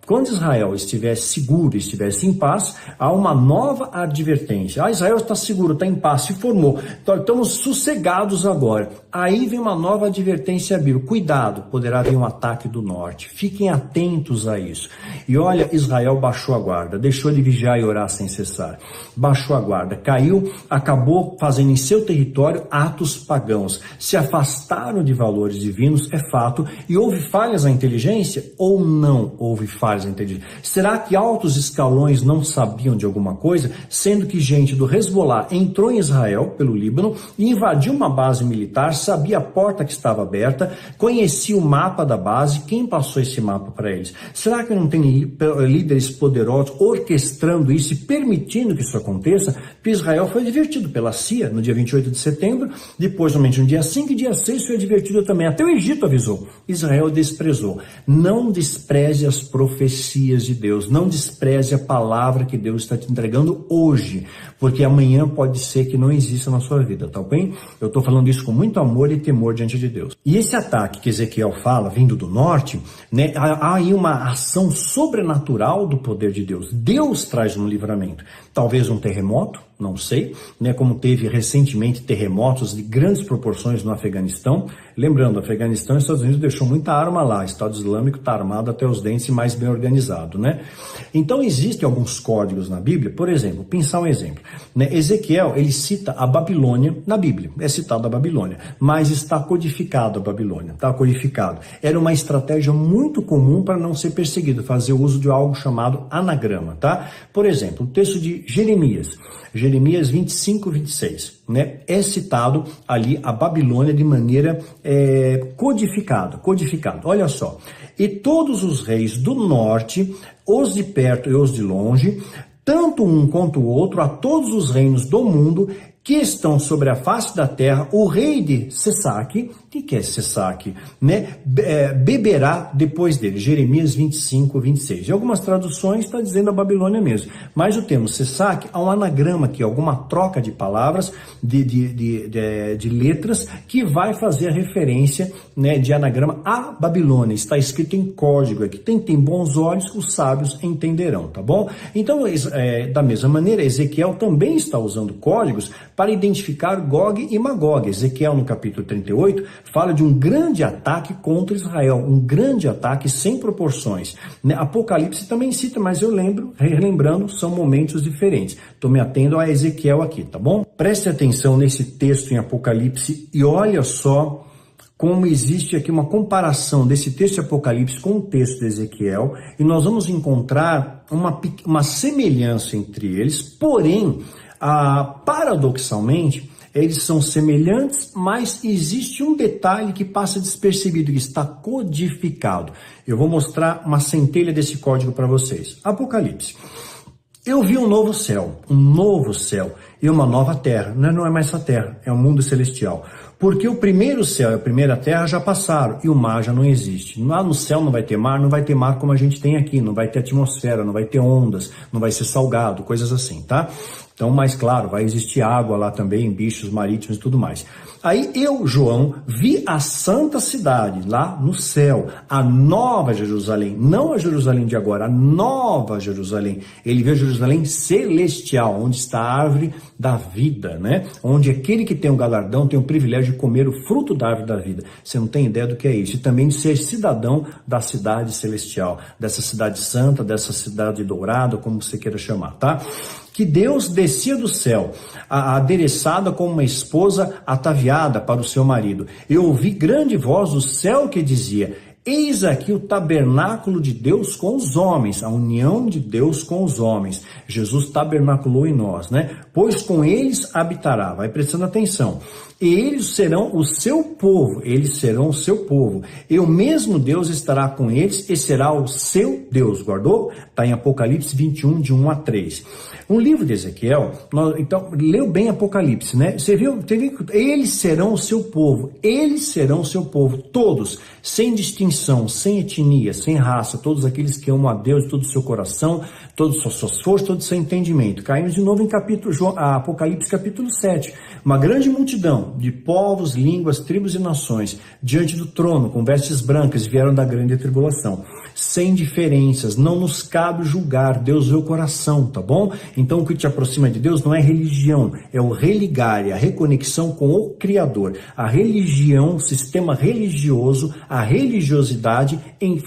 quando Israel estivesse seguro, estivesse em paz, há uma nova advertência. Israel está seguro, está em paz, se formou. Então, estamos sossegados agora. Aí vem uma nova advertência bíblica. Cuidado, poderá vir um ataque do norte. Fiquem atentos a isso. E olha, Israel baixou a guarda, deixou de vigiar e orar sem cessar. Baixou a guarda, caiu, acabou fazendo em seu território atos pagãos. Se afastaram de valores divinos, é fato. E houve falhas na inteligência ou não houve falhas? Será que altos escalões não sabiam de alguma coisa, sendo que gente do Hezbollah entrou em Israel pelo Líbano e invadiu uma base militar, sabia a porta que estava aberta, conhecia o mapa da base, quem passou esse mapa para eles? Será que não tem líderes poderosos orquestrando isso e permitindo que isso aconteça? Porque Israel foi advertido pela CIA no dia 28 de setembro, depois somente no dia 5 e dia 6 foi advertido também, até o Egito avisou. Israel desprezou. Não despreze as profecias de Deus, não despreze a palavra que Deus está te entregando hoje, porque amanhã pode ser que não exista na sua vida, tá bem? Eu estou falando isso com muito amor e temor diante de Deus. E esse ataque que Ezequiel fala, vindo do norte, né, há aí uma ação sobrenatural do poder de Deus. Deus traz um livramento, talvez um terremoto, não sei, né, como teve recentemente terremotos de grandes proporções no Afeganistão. Lembrando, o Afeganistão e os Estados Unidos deixou muita arma lá, o Estado Islâmico está armado até os dentes e mais bem organizado, né? Então existem alguns códigos na Bíblia, por exemplo, pensar um exemplo, né? Ezequiel, ele cita a Babilônia na Bíblia, é citado a Babilônia, mas está codificado a Babilônia, está codificado. Era uma estratégia muito comum para não ser perseguido, fazer uso de algo chamado anagrama, tá? Por exemplo, o texto de Jeremias 25, 26, né? É citado ali a Babilônia de maneira codificada. Olha só, e todos os reis do norte, os de perto e os de longe, tanto um quanto o outro, a todos os reinos do mundo que estão sobre a face da terra, o rei de Sesaque, O que é Sesac? Né? Beberá depois dele, Jeremias 25, 26. Em algumas traduções está dizendo a Babilônia mesmo, mas o termo Sesac há um anagrama aqui, alguma troca de palavras, de letras, que vai fazer a referência, né, de anagrama à Babilônia. Está escrito em código aqui. Quem tem bons olhos, os sábios entenderão, tá bom? Então, da mesma maneira, Ezequiel também está usando códigos para identificar Gog e Magog. Ezequiel, no capítulo 38, fala de um grande ataque contra Israel, um grande ataque sem proporções. Apocalipse também cita, mas eu relembrando, são momentos diferentes. Estou me atendo a Ezequiel aqui, tá bom? Preste atenção nesse texto em Apocalipse e olha só como existe aqui uma comparação desse texto de Apocalipse com o texto de Ezequiel, e nós vamos encontrar uma semelhança entre eles, porém, paradoxalmente, eles são semelhantes, mas existe um detalhe que passa despercebido, que está codificado. Eu vou mostrar uma centelha desse código para vocês. Apocalipse. Eu vi um novo céu e uma nova terra. Não é mais essa terra, é um mundo celestial. Porque o primeiro céu e a primeira terra já passaram e o mar já não existe. Lá no céu não vai ter mar como a gente tem aqui, não vai ter atmosfera, não vai ter ondas, não vai ser salgado, coisas assim, tá? Então, mas claro, vai existir água lá também, bichos marítimos e tudo mais. Aí eu, João, vi a santa cidade lá no céu, a nova Jerusalém, não a Jerusalém de agora, a nova Jerusalém. Ele viu a Jerusalém celestial, onde está a árvore da vida, né? Onde aquele que tem um galardão tem o privilégio de comer o fruto da árvore da vida. Você não tem ideia do que é isso. E também de ser cidadão da cidade celestial, dessa cidade santa, dessa cidade dourada, como você queira chamar, tá? Que Deus descia do céu, adereçada como uma esposa ataviada para o seu marido. Eu ouvi grande voz do céu que dizia: eis aqui o tabernáculo de Deus com os homens, a união de Deus com os homens. Jesus tabernaculou em nós, né? Pois com eles habitará. Vai prestando atenção. E eles serão o seu povo, E o mesmo Deus estará com eles e será o seu Deus. Guardou? Está em Apocalipse 21, de 1 a 3. Um livro de Ezequiel, então, leu bem Apocalipse, né? Você viu? Eles serão o seu povo, todos, sem distinção, sem etnia, sem raça, todos aqueles que amam a Deus de todo o seu coração, todas as suas forças, todo o seu entendimento. Caímos de novo em Apocalipse capítulo 7. Uma grande multidão de povos, línguas, tribos e nações, diante do trono, com vestes brancas, vieram da grande tribulação. Sem diferenças, não nos cabe julgar, Deus vê o coração, tá bom? Então o que te aproxima de Deus não é religião, é o religar, é a reconexão com o Criador. A religião, o sistema religioso, a religiosidade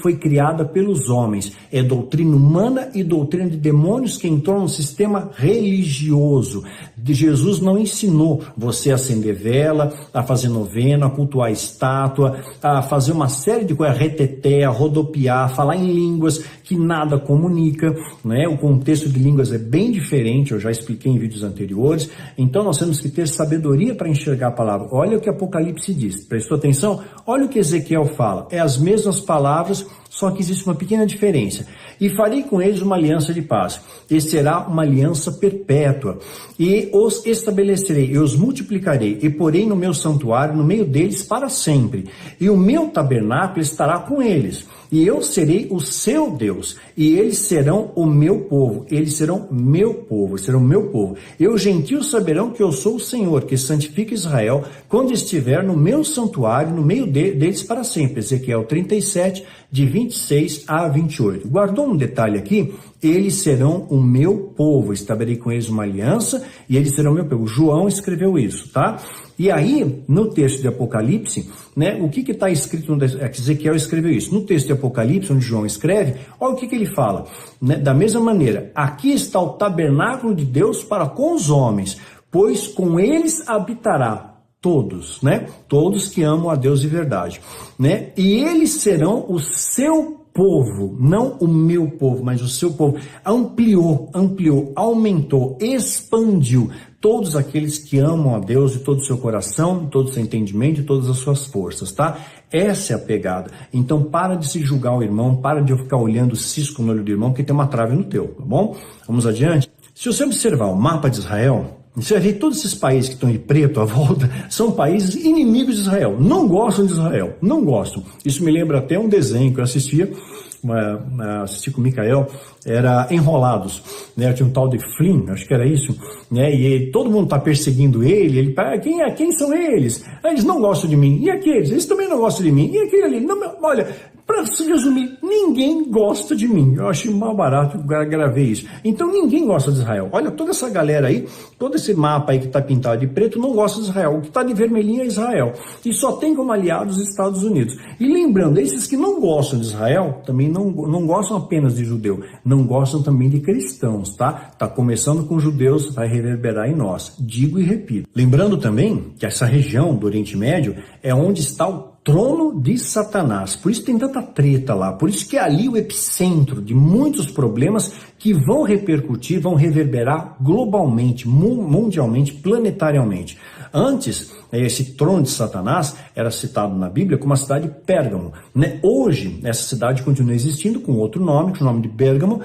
foi criada pelos homens. É doutrina humana e doutrina de demônios que entrou no sistema religioso. Jesus não ensinou você a acender vela, a fazer novena, a cultuar a estátua, a fazer uma série de coisas, a reteté, a rodopiar, a falar em línguas que nada comunica, né? O contexto de línguas é bem diferente, eu já expliquei em vídeos anteriores. Então nós temos que ter sabedoria para enxergar a palavra. Olha o que Apocalipse diz, prestou atenção? Olha o que Ezequiel fala, é as mesmas palavras, só que existe uma pequena diferença. E farei com eles uma aliança de paz, e será uma aliança perpétua, e os estabelecerei, e os multiplicarei, e porei no meu santuário, no meio deles para sempre, e o meu tabernáculo estará com eles, e eu serei o seu Deus, e eles serão o meu povo, serão meu povo. E os gentios saberão que eu sou o Senhor, que santifica Israel, quando estiver no meu santuário, no meio deles para sempre. Ezequiel 37, de 26 a 28. Guardou um detalhe aqui? Eles serão o meu povo, estabeleci com eles uma aliança, e eles serão o meu povo. João escreveu isso, tá? E aí, no texto de Apocalipse, né, o que está escrito, Ezequiel escreveu isso, no texto de Apocalipse, onde João escreve, olha o que ele fala, né? Da mesma maneira, aqui está o tabernáculo de Deus para com os homens, pois com eles habitará todos, né? Todos que amam a Deus de verdade, né? E eles serão o seu povo, não o meu povo, mas o seu povo. Ampliou, aumentou, expandiu. Todos aqueles que amam a Deus de todo o seu coração, de todo o seu entendimento, de todas as suas forças, tá? Essa é a pegada. Então para de se julgar o irmão, para de ficar olhando o cisco no olho do irmão, que tem uma trave no teu, tá bom? Vamos adiante? Se você observar o mapa de Israel, Você vai ver todos esses países que estão de preto à volta, são países inimigos de Israel, não gostam de Israel, não gostam. Isso me lembra até um desenho que eu assistia, assisti com o Mikael, era Enrolados, né? Tinha um tal de Flynn, acho que era isso, né? E todo mundo está perseguindo ele quem são eles? Eles não gostam de mim, e aqueles? Eles também não gostam de mim, e aquele ali? Não, olha, para se resumir, ninguém gosta de mim. Eu achei mal barato, gravei isso. Então ninguém gosta de Israel. Olha, toda essa galera aí, todo esse mapa aí que está pintado de preto, não gosta de Israel. O que está de vermelhinho é Israel. E só tem como aliados os Estados Unidos. E lembrando, esses que não gostam de Israel, também não gostam apenas de judeu, não gostam também de cristãos, tá? Tá começando com judeus, vai reverberar em nós. Digo e repito. Lembrando também que essa região do Oriente Médio é onde está o trono de Satanás, por isso tem tanta treta lá, por isso que é ali o epicentro de muitos problemas que vão repercutir, vão reverberar globalmente, mundialmente, planetariamente. Antes, esse trono de Satanás era citado na Bíblia como a cidade de Pérgamo, né? Hoje, essa cidade continua existindo com outro nome, com o nome de Bergamo,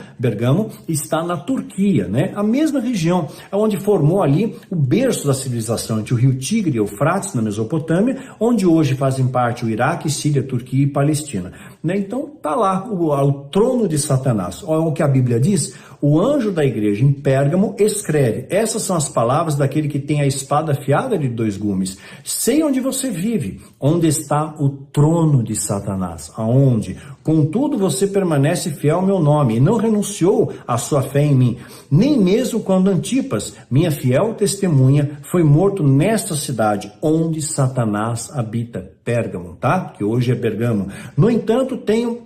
está na Turquia, né? A mesma região, onde formou ali o berço da civilização entre o rio Tigre e Eufrates, na Mesopotâmia, onde hoje fazem parte o Iraque, Síria, Turquia e Palestina, né? Então, tá lá o trono de Satanás. Olha o que a Bíblia diz. O anjo da igreja em Pérgamo escreve: essas são as palavras daquele que tem a espada afiada de 2 gumes. Sei onde você vive, onde está o trono de Satanás. Aonde? Contudo, você permanece fiel ao meu nome e não renunciou à sua fé em mim. Nem mesmo quando Antipas, minha fiel testemunha, foi morto nesta cidade, onde Satanás habita. Pérgamo, tá? Que hoje é Bergamo. No entanto, tenho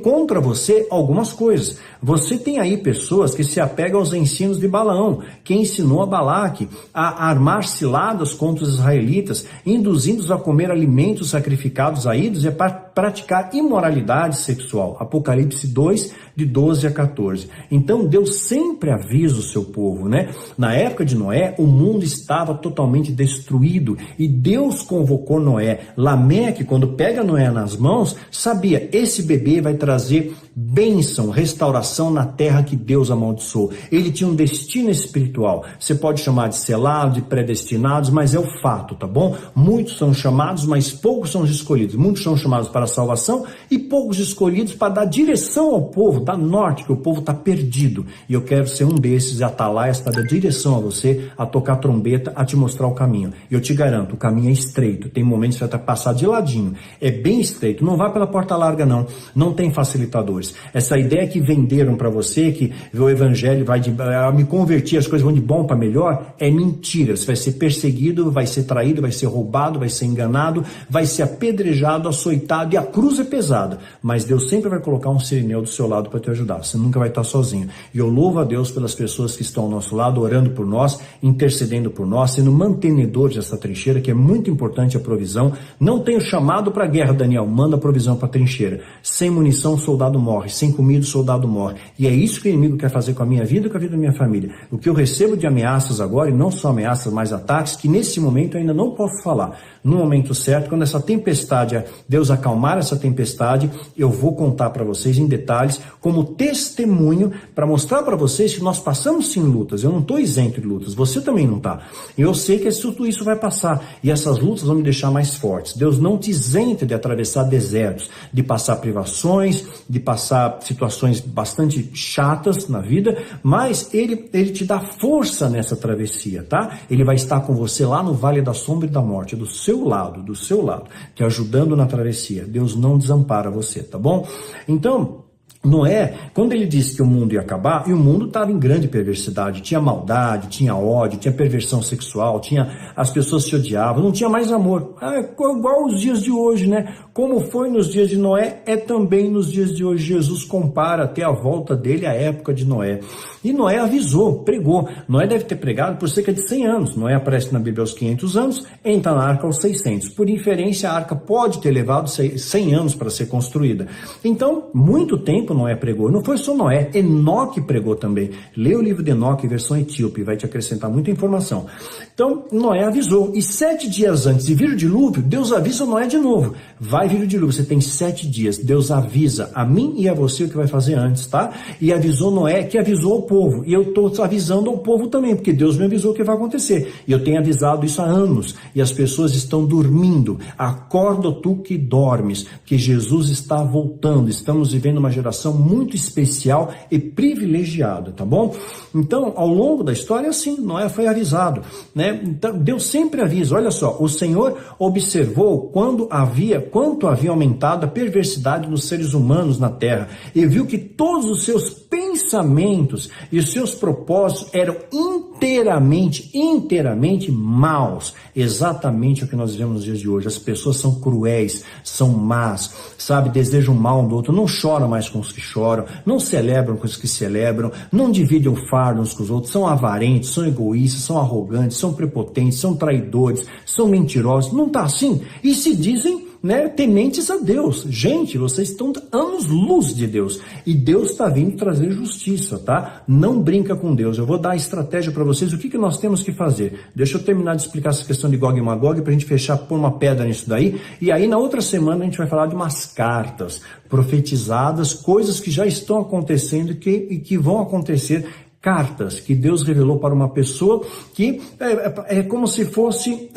contra você algumas coisas. Você tem aí pessoas que se apegam aos ensinos de Balaão, que ensinou a Balaque a armar ciladas contra os israelitas, induzindo-os a comer alimentos sacrificados a ídolos e a praticar imoralidade sexual. Apocalipse 2, de 12 a 14. Então, Deus sempre avisa o seu povo, né? Na época de Noé, o mundo estava totalmente destruído e Deus convocou Noé. Lameque, quando pega Noé nas mãos, sabia, esse bebê vai trazer bênção, restauração na terra que Deus amaldiçoou. Ele tinha um destino espiritual. Você pode chamar de selado, de predestinados, mas é o fato, tá bom? Muitos são chamados, mas poucos são escolhidos. Muitos são chamados para a salvação e poucos escolhidos para dar direção ao povo, dar norte, que o povo está perdido. E eu quero ser um desses atalaias para dar direção a você, a tocar trombeta, a te mostrar o caminho. E eu te garanto, o caminho é estreito. Tem momentos que você vai passar de ladinho. É bem estreito. Não vá pela porta larga, não. Não tem facilitadores. Essa ideia que venderam para você, que o evangelho vai me convertir, as coisas vão de bom para melhor, é mentira. Você vai ser perseguido, vai ser traído, vai ser roubado, vai ser enganado, vai ser apedrejado, açoitado, e a cruz é pesada. Mas Deus sempre vai colocar um sirineu do seu lado para te ajudar. Você nunca vai estar sozinho. E eu louvo a Deus pelas pessoas que estão ao nosso lado, orando por nós, intercedendo por nós, sendo mantenedores dessa trincheira, que é muito importante a provisão. Não tenho chamado para a guerra, Daniel. Manda provisão para a trincheira. Sem munição, o soldado morre. Sem comida, o soldado morre. E é isso que o inimigo quer fazer com a minha vida e com a vida da minha família. O que eu recebo de ameaças agora, e não só ameaças, mas ataques, que nesse momento eu ainda não posso falar. No momento certo, quando essa tempestade, Deus acalmar essa tempestade, eu vou contar para vocês em detalhes, como testemunho, para mostrar para vocês que nós passamos sim lutas. Eu não estou isento de lutas, você também não está. Eu sei que tudo isso vai passar, e essas lutas vão me deixar mais fortes. Deus não te isenta de atravessar desertos, de passar privações, de passar situações bastante chatas na vida, mas ele te dá força nessa travessia, tá? Ele vai estar com você lá no Vale da Sombra e da Morte, do seu lado, te ajudando na travessia. Deus não desampara você, tá bom? Então, Noé, quando ele disse que o mundo ia acabar, e o mundo estava em grande perversidade, tinha maldade, tinha ódio, tinha perversão sexual, as pessoas se odiavam, não tinha mais amor. Igual os dias de hoje, né? Como foi nos dias de Noé, é também nos dias de hoje. Jesus compara até a volta dele à época de Noé. E Noé avisou, pregou. Noé deve ter pregado por cerca de 100 anos. Noé aparece na Bíblia aos 500 anos, entra na arca aos 600. Por inferência, a arca pode ter levado 100 anos para ser construída. Então, muito tempo Noé pregou. Não foi só Noé, Enoque pregou também. Lê o livro de Enoque, versão etíope, vai te acrescentar muita informação. Então, Noé avisou. E 7 dias antes de vir o dilúvio, Deus avisa Noé de novo. Vai vir o dilúvio, você tem 7 dias. Deus avisa a mim e a você o que vai fazer antes, tá? E avisou Noé, que avisou ao povo. E eu estou avisando ao povo também, porque Deus me avisou o que vai acontecer. E eu tenho avisado isso há anos. E as pessoas estão dormindo. Acorda tu que dormes, que Jesus está voltando. Estamos vivendo uma geração muito especial e privilegiada, tá bom? Então, ao longo da história, sim, Noé foi avisado, né? Então, Deus sempre avisa. Olha só, o Senhor observou quanto havia aumentado a perversidade dos seres humanos na terra e viu que todos os seus pensamentos e os seus propósitos eram inteiramente maus. Exatamente o que nós vemos nos dias de hoje. As pessoas são cruéis, são más, sabe, desejam mal um do outro, não choram mais com os que choram, não celebram com os que celebram, não dividem o fardo uns com os outros, são avarentos, são egoístas, são arrogantes, são prepotentes, são traidores, são mentirosos. Não está assim? E se dizem, né, tementes a Deus. Gente, vocês estão anos-luz de Deus. E Deus está vindo trazer justiça, tá? Não brinca com Deus. Eu vou dar a estratégia para vocês, o que nós temos que fazer. Deixa eu terminar de explicar essa questão de Gog e Magog, para a gente fechar, pôr uma pedra nisso daí. E aí, na outra semana, a gente vai falar de umas cartas profetizadas, coisas que já estão acontecendo e que vão acontecer. Cartas que Deus revelou para uma pessoa que é como se fosse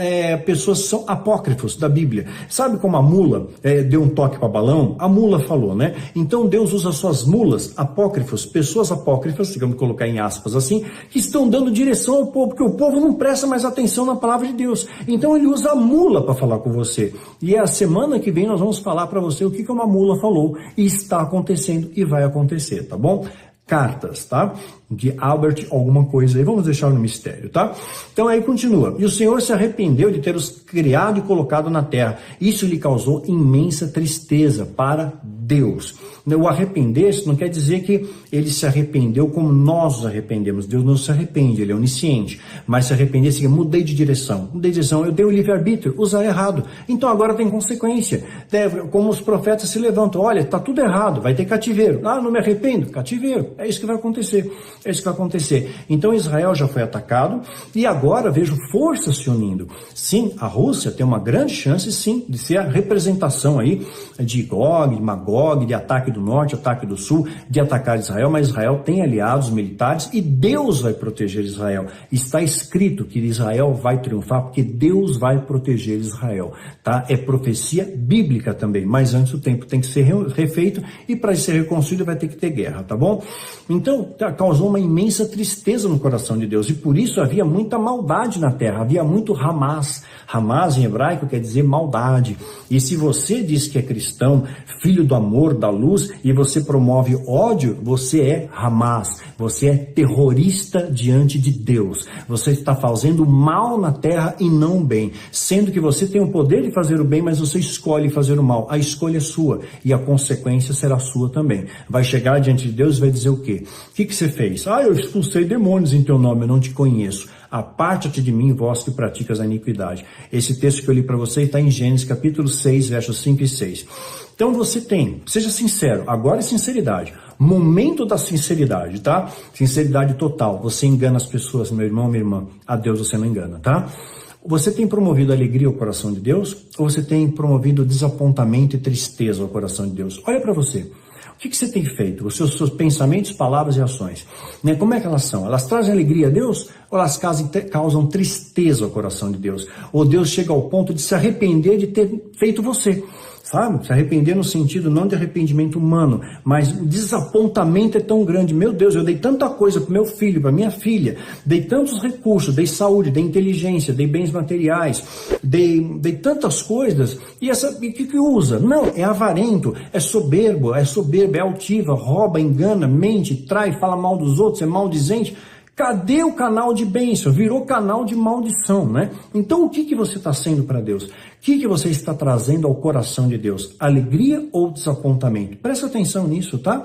pessoas que são apócrifos da Bíblia. Sabe como a mula deu um toque para balão? A mula falou, né? Então Deus usa suas mulas, apócrifos, pessoas apócrifas, digamos colocar em aspas assim, que estão dando direção ao povo, porque o povo não presta mais atenção na palavra de Deus. Então ele usa a mula para falar com você. E a semana que vem nós vamos falar para você o que uma mula falou e está acontecendo e vai acontecer, tá bom? Cartas, tá? De Albert alguma coisa aí, vamos deixar no mistério, tá? Então aí continua. E o Senhor se arrependeu de ter os criado e colocado na terra. Isso lhe causou imensa tristeza para Deus. O arrepender-se não quer dizer que ele se arrependeu como nós nos arrependemos. Deus não se arrepende, ele é onisciente. Mas se arrepender significa mudei de direção. Eu dei o livre-arbítrio, usar errado. Então agora tem consequência. Como os profetas se levantam, olha, tá tudo errado, vai ter cativeiro. Ah, não me arrependo, cativeiro. É isso que vai acontecer. É isso que vai acontecer. Então Israel já foi atacado e agora vejo forças se unindo. Sim, a Rússia tem uma grande chance, sim, de ser a representação aí de Gog, de Magog, de ataque do norte, ataque do sul, de atacar Israel, mas Israel tem aliados militares e Deus vai proteger Israel. Está escrito que Israel vai triunfar porque Deus vai proteger Israel, tá? É profecia bíblica também, mas antes o tempo tem que ser refeito e para ser reconstruído vai ter que ter guerra, tá bom? Então, causou uma imensa tristeza no coração de Deus e por isso havia muita maldade na terra, havia muito Hamas. Hamas em hebraico quer dizer maldade. E se você diz que é cristão, filho do amor, da luz, e você promove ódio, você é Hamas. Você é terrorista diante de Deus. Você está fazendo mal na terra e não o bem. Sendo que você tem o poder de fazer o bem, mas você escolhe fazer o mal. A escolha é sua e a consequência será sua também. Vai chegar diante de Deus e vai dizer o quê? O que você fez? Ah, eu expulsei demônios em teu nome, eu não te conheço. Aparta-te de mim, vós que praticas a iniquidade. Esse texto que eu li para você está em Gênesis capítulo 6, versos 5 e 6. Então você tem, seja sincero, agora é sinceridade. Momento da sinceridade, tá? Sinceridade total. Você engana as pessoas, meu irmão, minha irmã. A Deus você não engana, tá? Você tem promovido alegria ao coração de Deus? Ou você tem promovido desapontamento e tristeza ao coração de Deus? Olha para você. O que você tem feito? Os seus pensamentos, palavras e ações. Né? Como é que elas são? Elas trazem alegria a Deus ou elas causam tristeza ao coração de Deus? Ou Deus chega ao ponto de se arrepender de ter feito você? Sabe? Se arrepender no sentido não de arrependimento humano, mas o desapontamento é tão grande. Meu Deus, eu dei tanta coisa para meu filho, para minha filha, dei tantos recursos, dei saúde, dei inteligência, dei bens materiais, dei tantas coisas, e o que usa? Não, é avarento, é soberbo, é altiva, rouba, engana, mente, trai, fala mal dos outros, é maldizente. Cadê o canal de bênção? Virou canal de maldição, né? Então o que você está sendo para Deus? O que você está trazendo ao coração de Deus? Alegria ou desapontamento? Presta atenção nisso, tá?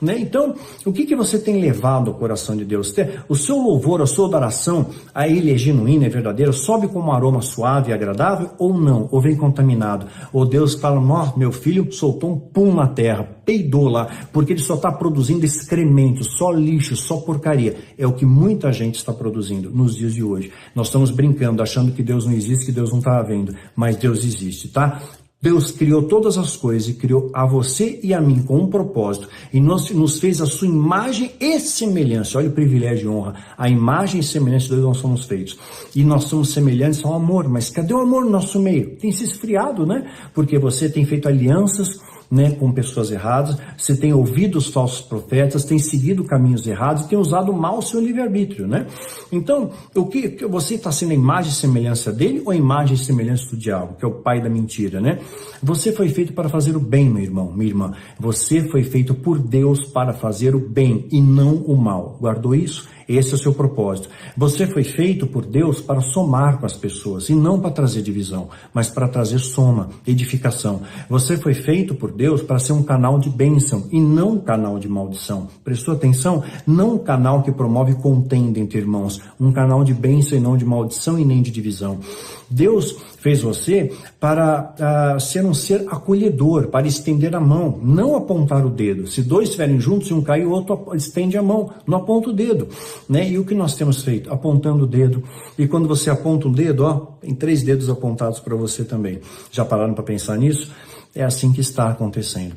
Né? Então, o que você tem levado ao coração de Deus? O seu louvor, a sua adoração a Ele é genuína, é verdadeira? Sobe como um aroma suave e agradável ou não? Ou vem contaminado? Ou Deus fala, nossa, meu filho soltou um pum na terra, peidou lá, porque ele só está produzindo excremento, só lixo, só porcaria. É o que muita gente está produzindo nos dias de hoje. Nós estamos brincando, achando que Deus não existe, que Deus não está vendo, mas Deus existe, tá? Deus criou todas as coisas e criou a você e a mim com um propósito e nos fez a sua imagem e semelhança. Olha o privilégio e honra. A imagem e semelhança de Deus nós somos feitos. E nós somos semelhantes ao amor. Mas cadê o amor no nosso meio? Tem se esfriado, né? Porque você tem feito alianças, né, com pessoas erradas, você tem ouvido os falsos profetas, tem seguido caminhos errados e tem usado mal o seu livre-arbítrio, né? Então, o que você está sendo a imagem e semelhança dele ou a imagem e semelhança do diabo, que é o pai da mentira, né? Você foi feito para fazer o bem, meu irmão, minha irmã. Você foi feito por Deus para fazer o bem e não o mal. Guardou isso? Esse é o seu propósito. Você foi feito por Deus para somar com as pessoas e não para trazer divisão, mas para trazer soma, edificação. Você foi feito por Deus para ser um canal de bênção e não um canal de maldição. Prestou atenção? Não um canal que promove contenda entre irmãos, um canal de bênção e não de maldição e nem de divisão. Deus fez você para ser um ser acolhedor, para estender a mão, não apontar o dedo. Se dois estiverem juntos e um cair, o outro estende a mão, não aponta o dedo, né? E o que nós temos feito? Apontando o dedo. E quando você aponta um dedo, ó, tem 3 dedos apontados para você também. Já pararam para pensar nisso? É assim que está acontecendo.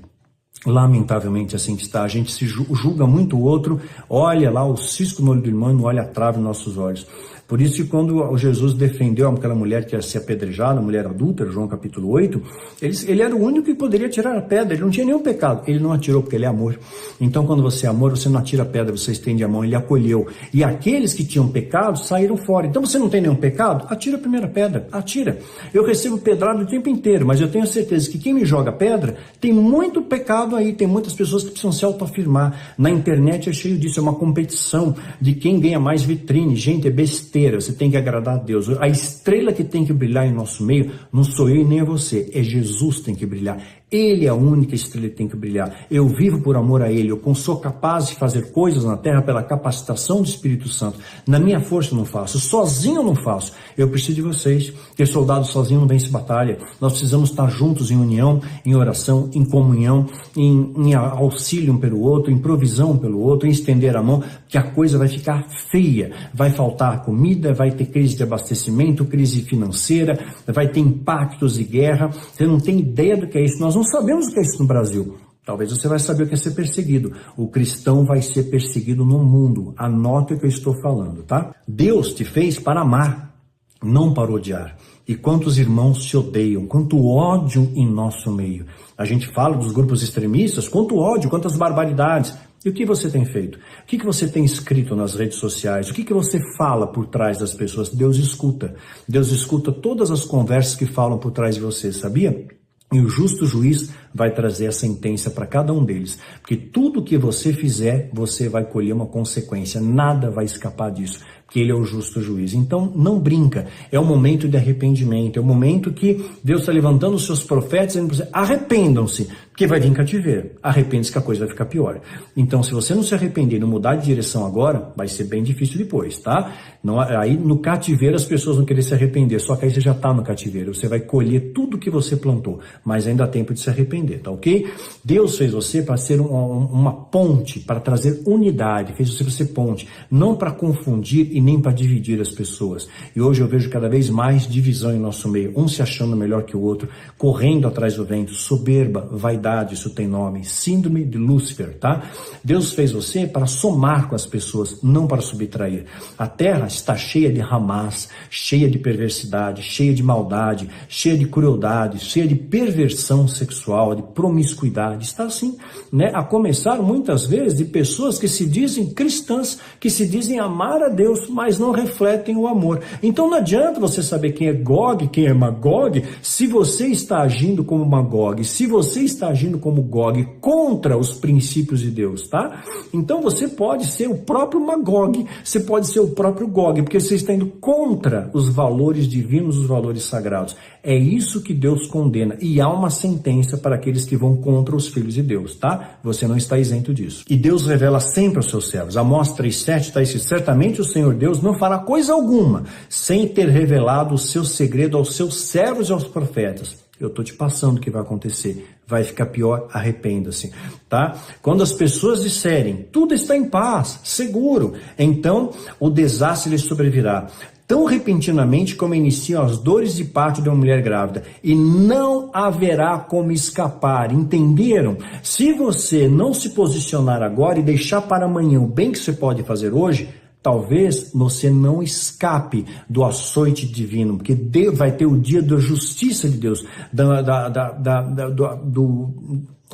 Lamentavelmente é assim que está. A gente se julga muito o outro, olha lá o cisco no olho do irmão e não olha a trave nos nossos olhos. Por isso que quando Jesus defendeu aquela mulher que ia ser apedrejada, a mulher adúltera, João capítulo 8, ele era o único que poderia tirar a pedra, ele não tinha nenhum pecado, ele não atirou porque ele é amor. Então quando você é amor, você não atira a pedra, você estende a mão, ele acolheu. E aqueles que tinham pecado saíram fora. Então você não tem nenhum pecado? Atira a primeira pedra, atira. Eu recebo pedrada o tempo inteiro, mas eu tenho certeza que quem me joga pedra tem muito pecado aí, tem muitas pessoas que precisam se autoafirmar. Na internet é cheio disso, é uma competição de quem ganha mais vitrine. Gente, é besteira. Você tem que agradar a Deus. A estrela que tem que brilhar em nosso meio não sou eu e nem é você, é Jesus que tem que brilhar. Ele é a única estrela que tem que brilhar. Eu vivo por amor a Ele. Eu sou capaz de fazer coisas na terra pela capacitação do Espírito Santo. Na minha força eu não faço. Sozinho eu não faço. Eu preciso de vocês. Porque soldado sozinho não vence batalha. Nós precisamos estar juntos em união, em oração, em comunhão, em auxílio um pelo outro, em provisão um pelo outro, em estender a mão, que a coisa vai ficar feia. Vai faltar comida, vai ter crise de abastecimento, crise financeira, vai ter impactos e guerra. Você não tem ideia do que é isso. Nós não sabemos o que é isso no Brasil. Talvez você vai saber o que é ser perseguido. O cristão vai ser perseguido no mundo. Anote o que eu estou falando, tá? Deus te fez para amar, não para odiar. E quantos irmãos se odeiam, quanto ódio em nosso meio. A gente fala dos grupos extremistas, quanto ódio, quantas barbaridades. E o que você tem feito? O que você tem escrito nas redes sociais? O que você fala por trás das pessoas? Deus escuta. Deus escuta todas as conversas que falam por trás de você, sabia? E o justo juiz vai trazer a sentença para cada um deles. Porque tudo que você fizer, você vai colher uma consequência. Nada vai escapar disso. Porque Ele é o justo juiz. Então, não brinca. É o momento de arrependimento. É o momento que Deus está levantando os seus profetas e dizendo para você, arrependam-se, porque vai vir cativeiro. Arrepende-se que a coisa vai ficar pior. Então, se você não se arrepender e não mudar de direção agora, vai ser bem difícil depois, tá? Não, aí, no cativeiro, as pessoas vão querer se arrepender. Só que aí você já está no cativeiro. Você vai colher tudo que você plantou. Mas ainda há tempo de se arrepender, tá ok? Deus fez você para ser uma ponte, para trazer unidade. Fez você para ser ponte. Não para confundir e nem para dividir as pessoas. E hoje eu vejo cada vez mais divisão em nosso meio, um se achando melhor que o outro, correndo atrás do vento, soberba, vaidade, isso tem nome, síndrome de Lúcifer, tá? Deus fez você para somar com as pessoas, não para subtrair. A terra está cheia de Hamas, cheia de perversidade, cheia de maldade, cheia de crueldade, cheia de perversão sexual, de promiscuidade, está assim, né? A começar muitas vezes de pessoas que se dizem cristãs, que se dizem amar a Deus, Deus, mas não refletem o amor. Então não adianta você saber quem é Gog, quem é Magog, se você está agindo como Magog, se você está agindo como Gog contra os princípios de Deus, tá? Então você pode ser o próprio Magog, você pode ser o próprio Gog, porque você está indo contra os valores divinos, os valores sagrados. É isso que Deus condena, e há uma sentença para aqueles que vão contra os filhos de Deus, tá? Você não está isento disso. E Deus revela sempre aos seus servos. Amós 3,7 está escrito: certamente o Senhor Deus não fará coisa alguma sem ter revelado o seu segredo aos seus servos e aos profetas. Eu estou te passando o que vai acontecer. Vai ficar pior, arrependa-se, tá? Quando as pessoas disserem, tudo está em paz, seguro, então o desastre lhes sobrevirá tão repentinamente como iniciam as dores de parto de uma mulher grávida, e não haverá como escapar, entenderam? Se você não se posicionar agora e deixar para amanhã o bem que você pode fazer hoje, talvez você não escape do açoite divino, porque vai ter o dia da justiça de Deus,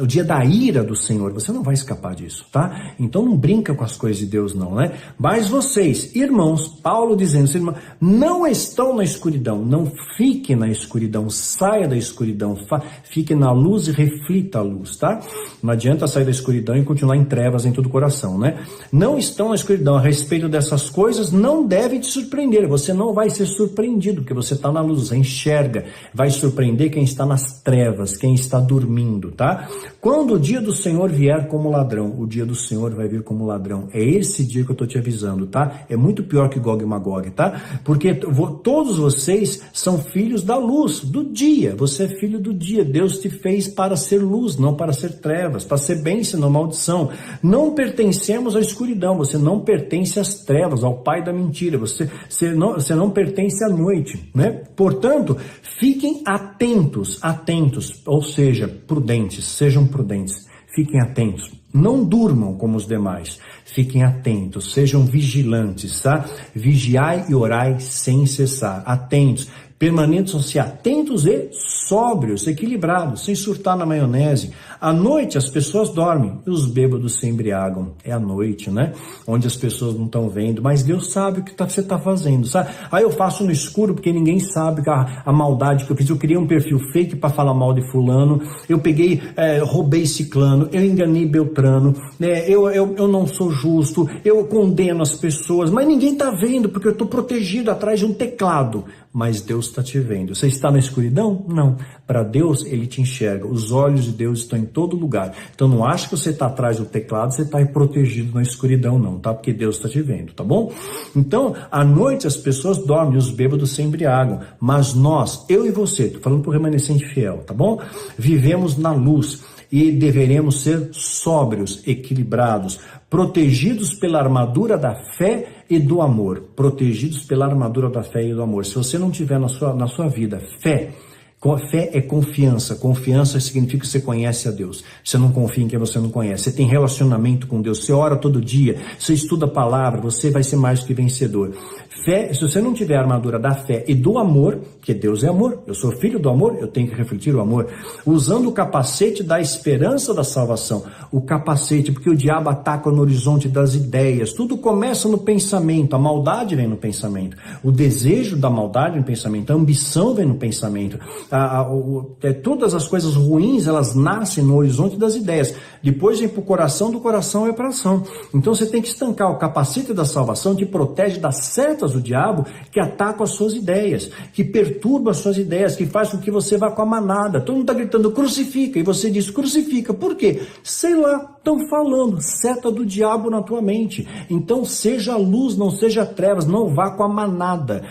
o dia da ira do Senhor. Você não vai escapar disso, tá? Então não brinca com as coisas de Deus não, né? Mas vocês, irmãos, Paulo dizendo, irmãos, não estão na escuridão, não fique na escuridão, saia da escuridão, fique na luz e reflita a luz, tá? Não adianta sair da escuridão e continuar em trevas em todo o coração, né? Não estão na escuridão. A respeito dessas coisas, não deve te surpreender, você não vai ser surpreendido, porque você está na luz, você enxerga, vai surpreender quem está nas trevas, quem está dormindo, tá? Quando o dia do Senhor vier como ladrão, o dia do Senhor vai vir como ladrão. É esse dia que eu estou te avisando, tá? É muito pior que Gog e Magog, tá? Porque todos vocês são filhos da luz, do dia. Você é filho do dia. Deus te fez para ser luz, não para ser trevas, para ser bênção, não maldição. Não pertencemos à escuridão, você não pertence às trevas, ao pai da mentira, você não pertence à noite, né? Portanto, fiquem atentos, ou seja, prudentes, sejam prudentes, fiquem atentos, não durmam como os demais, fiquem atentos, sejam vigilantes, tá? Vigiai e orai sem cessar, atentos, permaneçam-se atentos e sóbrios, equilibrados, sem surtar na maionese. À noite as pessoas dormem e os bêbados se embriagam. É à noite, né? Onde as pessoas não estão vendo, mas Deus sabe o que você está fazendo, sabe? Aí eu faço no escuro porque ninguém sabe a maldade que eu fiz. Eu criei um perfil fake para falar mal de fulano, eu peguei, roubei ciclano, eu enganei Beltrano, né? Eu não sou justo, eu condeno as pessoas, mas ninguém está vendo porque eu estou protegido atrás de um teclado. Mas Deus está te vendo. Você está na escuridão? Não. Para Deus, Ele te enxerga. Os olhos de Deus estão em todo lugar. Então não acha que você está atrás do teclado, você está protegido na escuridão, não, tá? Porque Deus está te vendo, tá bom? Então, à noite as pessoas dormem, os bêbados se embriagam. Mas nós, eu e você, estou falando para o remanescente fiel, tá bom? Vivemos na luz e deveremos ser sóbrios, equilibrados, protegidos pela armadura da fé e do amor. Protegidos pela armadura da fé e do amor. Se você não tiver na sua vida fé é confiança. Confiança significa que você conhece a Deus. Você não confia em quem você não conhece. Você tem relacionamento com Deus. Você ora todo dia. Você estuda a palavra. Você vai ser mais que vencedor. Fé, se você não tiver a armadura da fé e do amor, porque Deus é amor, eu sou filho do amor, eu tenho que refletir o amor, usando o capacete da esperança da salvação. O capacete, porque o diabo ataca no horizonte das ideias. Tudo começa no pensamento. A maldade vem no pensamento. O desejo da maldade vem no pensamento. A ambição vem no pensamento. Todas as coisas ruins, elas nascem no horizonte das ideias. Depois vem para o coração, do coração é para a ação. Então você tem que estancar. O capacete da salvação te protege das setas do diabo que atacam as suas ideias, que perturba as suas ideias, que faz com que você vá com a manada. Todo mundo está gritando, crucifica, e você diz, crucifica. Por quê? Sei lá, estão falando, seta do diabo na tua mente. Então seja luz, não seja trevas, não vá com a manada,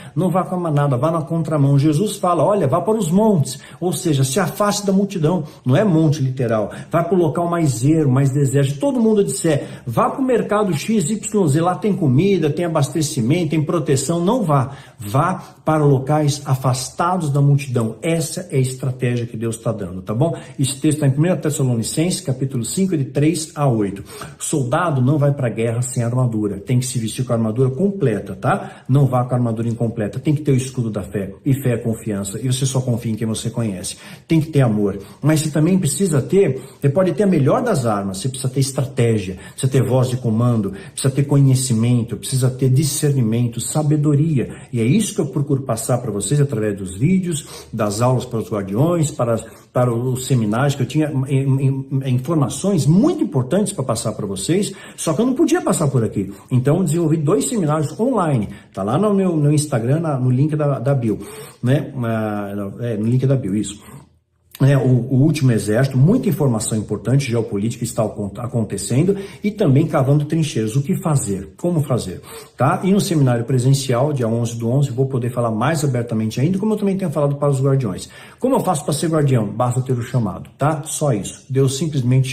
vá na contramão. Jesus fala, olha, vá para os montes, ou seja, se afaste da multidão, não é monte literal, vai para o local mais ermo, mais deserto. Todo mundo disser, vá para o mercado XYZ, lá tem comida, tem abastecimento, tem proteção, não vá. Vá para locais afastados da multidão. Essa é a estratégia que Deus está dando, tá bom? Esse texto está em 1 Tessalonicenses, capítulo 5, de 3 6 a 8. Soldado não vai para a guerra sem armadura, tem que se vestir com a armadura completa, tá? Não vá com a armadura incompleta, tem que ter o escudo da fé, e fé é confiança, e você só confia em quem você conhece. Tem que ter amor, mas você também precisa ter, você pode ter a melhor das armas, você precisa ter estratégia, precisa ter voz de comando, precisa ter conhecimento, precisa ter discernimento, sabedoria, e é isso que eu procuro passar para vocês através dos vídeos, das aulas para os guardiões, para os seminários, que eu tinha informações muito importantes para passar para vocês, só que eu não podia passar por aqui. Então eu desenvolvi 2 seminários online, tá lá no meu Instagram, no link da bio, né? No link da bio, isso. O último exército, muita informação importante, geopolítica está acontecendo, e também cavando trincheiras, o que fazer, como fazer, tá? E no seminário presencial, dia 11/11, vou poder falar mais abertamente ainda, como eu também tenho falado para os guardiões. Como eu faço para ser guardião? Basta ter o chamado, tá? Só isso. Deus simplesmente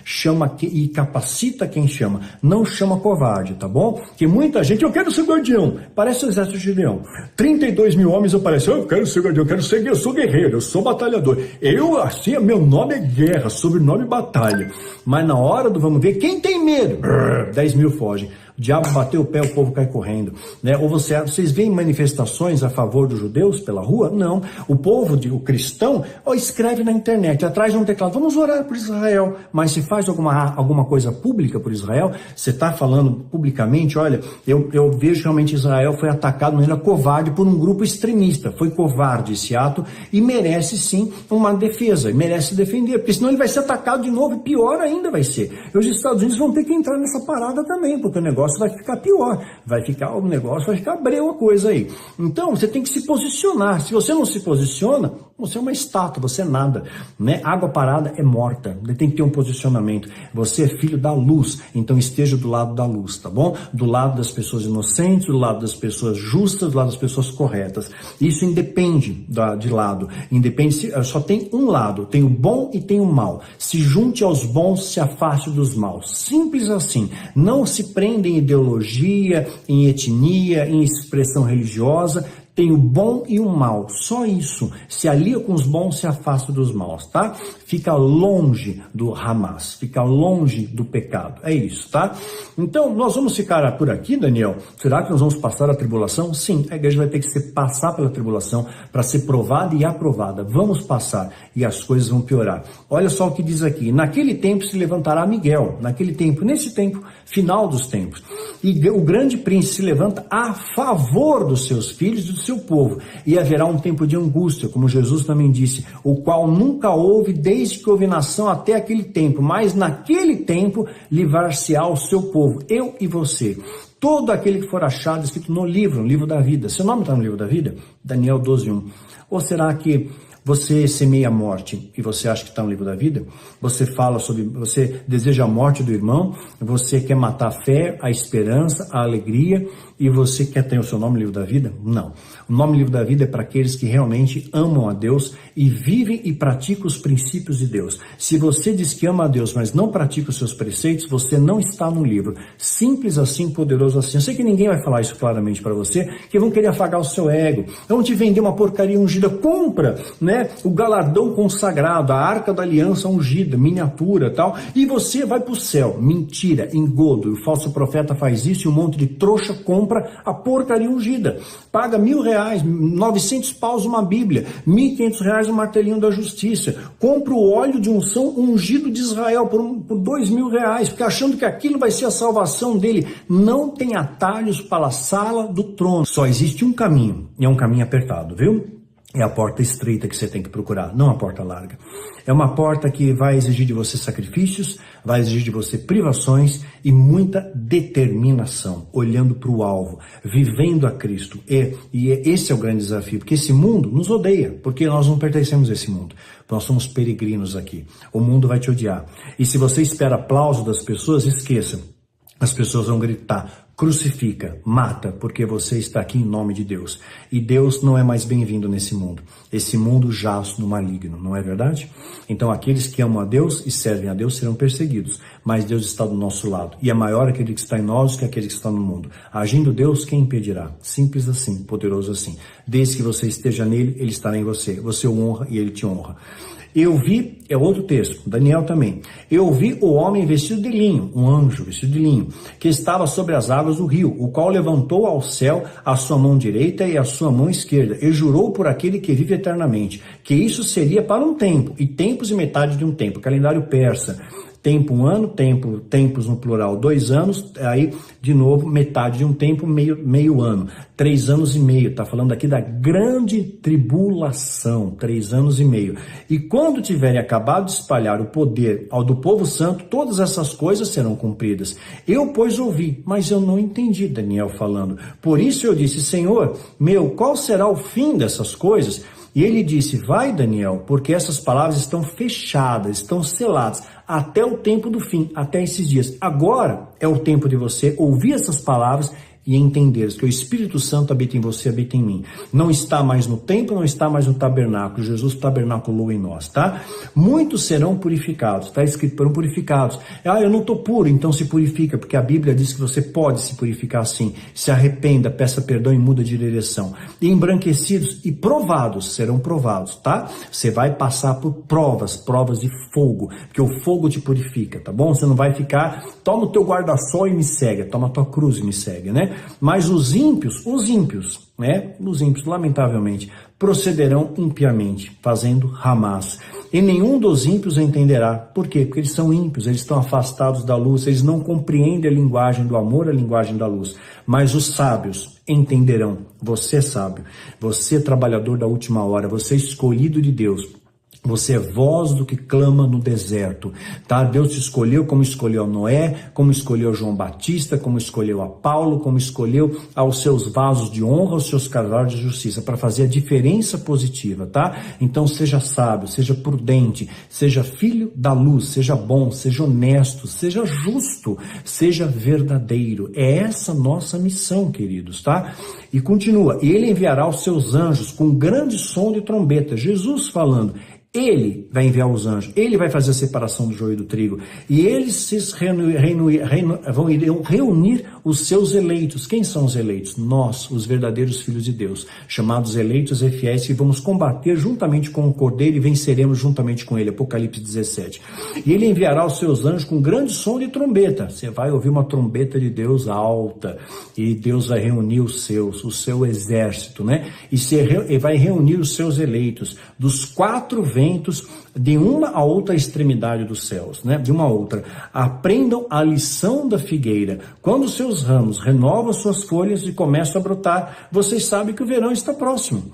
chama e capacita quem chama, não chama covarde, tá bom? Que muita gente, eu quero ser guardião, parece o exército de Gideão, 32 mil homens aparecem, eu quero ser guardião, eu sou guerreiro, eu sou batalhador, meu nome é guerra, sobrenome batalha. Mas na hora do vamos ver, quem tem medo? 10 mil fogem. O diabo bateu o pé, o povo cai correndo, né? Ou vocês veem manifestações a favor dos judeus pela rua? Não. O povo, o cristão, escreve na internet, atrás de um teclado, vamos orar por Israel. Mas se faz alguma coisa pública por Israel, você está falando publicamente, olha, eu vejo que realmente Israel foi atacado de maneira covarde por um grupo extremista. Foi covarde esse ato e merece sim uma defesa, merece defender, porque senão ele vai ser atacado de novo e pior ainda vai ser. E os Estados Unidos vão ter que entrar nessa parada também, porque o negócio vai ficar pior, o negócio vai ficar breu a coisa aí. Então, você tem que se posicionar. Se você não se posiciona, você é uma estátua, você é nada, né? Água parada é morta, tem que ter um posicionamento. Você é filho da luz, então esteja do lado da luz, tá bom? Do lado das pessoas inocentes, do lado das pessoas justas, do lado das pessoas corretas. Isso independe de lado, só tem um lado, tem o bom e tem o mal. Se junte aos bons, se afaste dos maus. Simples assim. Não se prenda em ideologia, em etnia, em expressão religiosa. Tem o bom e o mal, só isso. Se alia com os bons, se afasta dos maus, tá? Fica longe do Hamas, fica longe do pecado, é isso, tá? Então, nós vamos ficar por aqui, Daniel? Será que nós vamos passar a tribulação? Sim, a igreja vai ter que passar pela tribulação para ser provada e aprovada. Vamos passar e as coisas vão piorar. Olha só o que diz aqui, naquele tempo se levantará Miguel, nesse tempo, final dos tempos, e o grande príncipe se levanta a favor dos seus filhos e do seu povo, e haverá um tempo de angústia, como Jesus também disse, o qual nunca houve desde que houve nação até aquele tempo, mas naquele tempo livrar-se-á o seu povo, eu e você. Todo aquele que for achado escrito no livro da vida. Seu nome está no livro da vida? Daniel 12:1. Ou será que você semeia a morte e você acha que está no livro da vida? Você deseja a morte do irmão, você quer matar a fé, a esperança, a alegria, e você quer ter o seu nome no livro da vida? Não. O nome no livro da vida é para aqueles que realmente amam a Deus e vivem e praticam os princípios de Deus. Se você diz que ama a Deus, mas não pratica os seus preceitos, você não está no livro. Simples assim, poderoso assim. Eu sei que ninguém vai falar isso claramente para você, que vão querer afagar o seu ego, vão te vender uma porcaria ungida. Compra, né? O galardão consagrado, a arca da aliança ungida, miniatura, tal, e você vai para o céu. Mentira, engodo. O falso profeta faz isso e um monte de trouxa compra a porcaria ungida. Paga R$1.000, 900 paus uma Bíblia, R$1.500 um martelinho da justiça. Compra o óleo de unção ungido de Israel por R$2.000, porque achando que aquilo vai ser a salvação dele. Não tem atalhos para a sala do trono. Só existe um caminho, e é um caminho apertado, viu? É a porta estreita que você tem que procurar, não a porta larga. É uma porta que vai exigir de você sacrifícios, vai exigir de você privações e muita determinação, olhando para o alvo, vivendo a Cristo. Esse é o grande desafio, porque esse mundo nos odeia, porque nós não pertencemos a esse mundo. Nós somos peregrinos aqui. O mundo vai te odiar. E se você espera aplauso das pessoas, esqueça. As pessoas vão gritar, crucifica, mata, porque você está aqui em nome de Deus. E Deus não é mais bem-vindo nesse mundo. Esse mundo jaz no maligno, não é verdade? Então aqueles que amam a Deus e servem a Deus serão perseguidos, mas Deus está do nosso lado. E é maior aquele que está em nós que aquele que está no mundo. Agindo Deus, quem impedirá? Simples assim, poderoso assim. Desde que você esteja nele, ele estará em você. Você o honra e ele te honra. Eu vi, é outro texto, Daniel também. Eu vi o homem vestido de linho, um anjo vestido de linho, que estava sobre as águas do rio, o qual levantou ao céu a sua mão direita e a sua mão esquerda, e jurou por aquele que vive eternamente, que isso seria para um tempo, e tempos e metade de um tempo, calendário persa. Tempo, um ano, tempos no plural, 2 anos, aí, de novo, metade de um tempo, meio ano. 3 anos e meio, tá falando aqui da grande tribulação, 3 anos e meio. E quando tiverem acabado de espalhar o poder ao do povo santo, todas essas coisas serão cumpridas. Eu, pois, ouvi, mas eu não entendi, Daniel falando. Por isso eu disse, Senhor, meu, qual será o fim dessas coisas? E ele disse, vai, Daniel, porque essas palavras estão fechadas, estão seladas, até o tempo do fim, até esses dias. Agora é o tempo de você ouvir essas palavras e entender que o Espírito Santo habita em você, habita em mim. Não está mais no templo, não está mais no tabernáculo. Jesus tabernaculou em nós, tá? Muitos serão purificados, está escrito, serão purificados. Ah, eu não estou puro, então se purifica, porque a Bíblia diz que você pode se purificar assim. Se arrependa, peça perdão e muda de direção. E embranquecidos e provados, serão provados, tá? Você vai passar por provas de fogo, porque o fogo te purifica, tá bom? Você não vai ficar, toma o teu guarda-sol e me segue, toma a tua cruz e me segue, né? Mas os ímpios, lamentavelmente, procederão impiamente, fazendo ramaço. E nenhum dos ímpios entenderá. Por quê? Porque eles são ímpios, eles estão afastados da luz, eles não compreendem a linguagem do amor, a linguagem da luz. Mas os sábios entenderão. Você é sábio, você é trabalhador da última hora, você é escolhido de Deus. Você é voz do que clama no deserto, tá? Deus te escolheu como escolheu a Noé, como escolheu João Batista, como escolheu a Paulo, como escolheu aos seus vasos de honra, aos seus carvalhos de justiça, para fazer a diferença positiva, tá? Então seja sábio, seja prudente, seja filho da luz, seja bom, seja honesto, seja justo, seja verdadeiro. É essa nossa missão, queridos, tá? E continua, ele enviará os seus anjos com grande som de trombeta, Jesus falando. Ele vai enviar os anjos, ele vai fazer a separação do joio e do trigo, e eles vão reunir os seus eleitos. Quem são os eleitos? Nós, os verdadeiros filhos de Deus, chamados eleitos e fiéis, que vamos combater juntamente com o Cordeiro e venceremos juntamente com ele. Apocalipse 17. E ele enviará os seus anjos com grande som de trombeta. Você vai ouvir uma trombeta de Deus alta, e Deus vai reunir o seu exército, né? E vai reunir os seus eleitos dos 4 ventos, de uma a outra extremidade dos céus, né? De uma a outra. Aprendam a lição da figueira. Quando os seus ramos renovam suas folhas e começam a brotar, vocês sabem que o verão está próximo.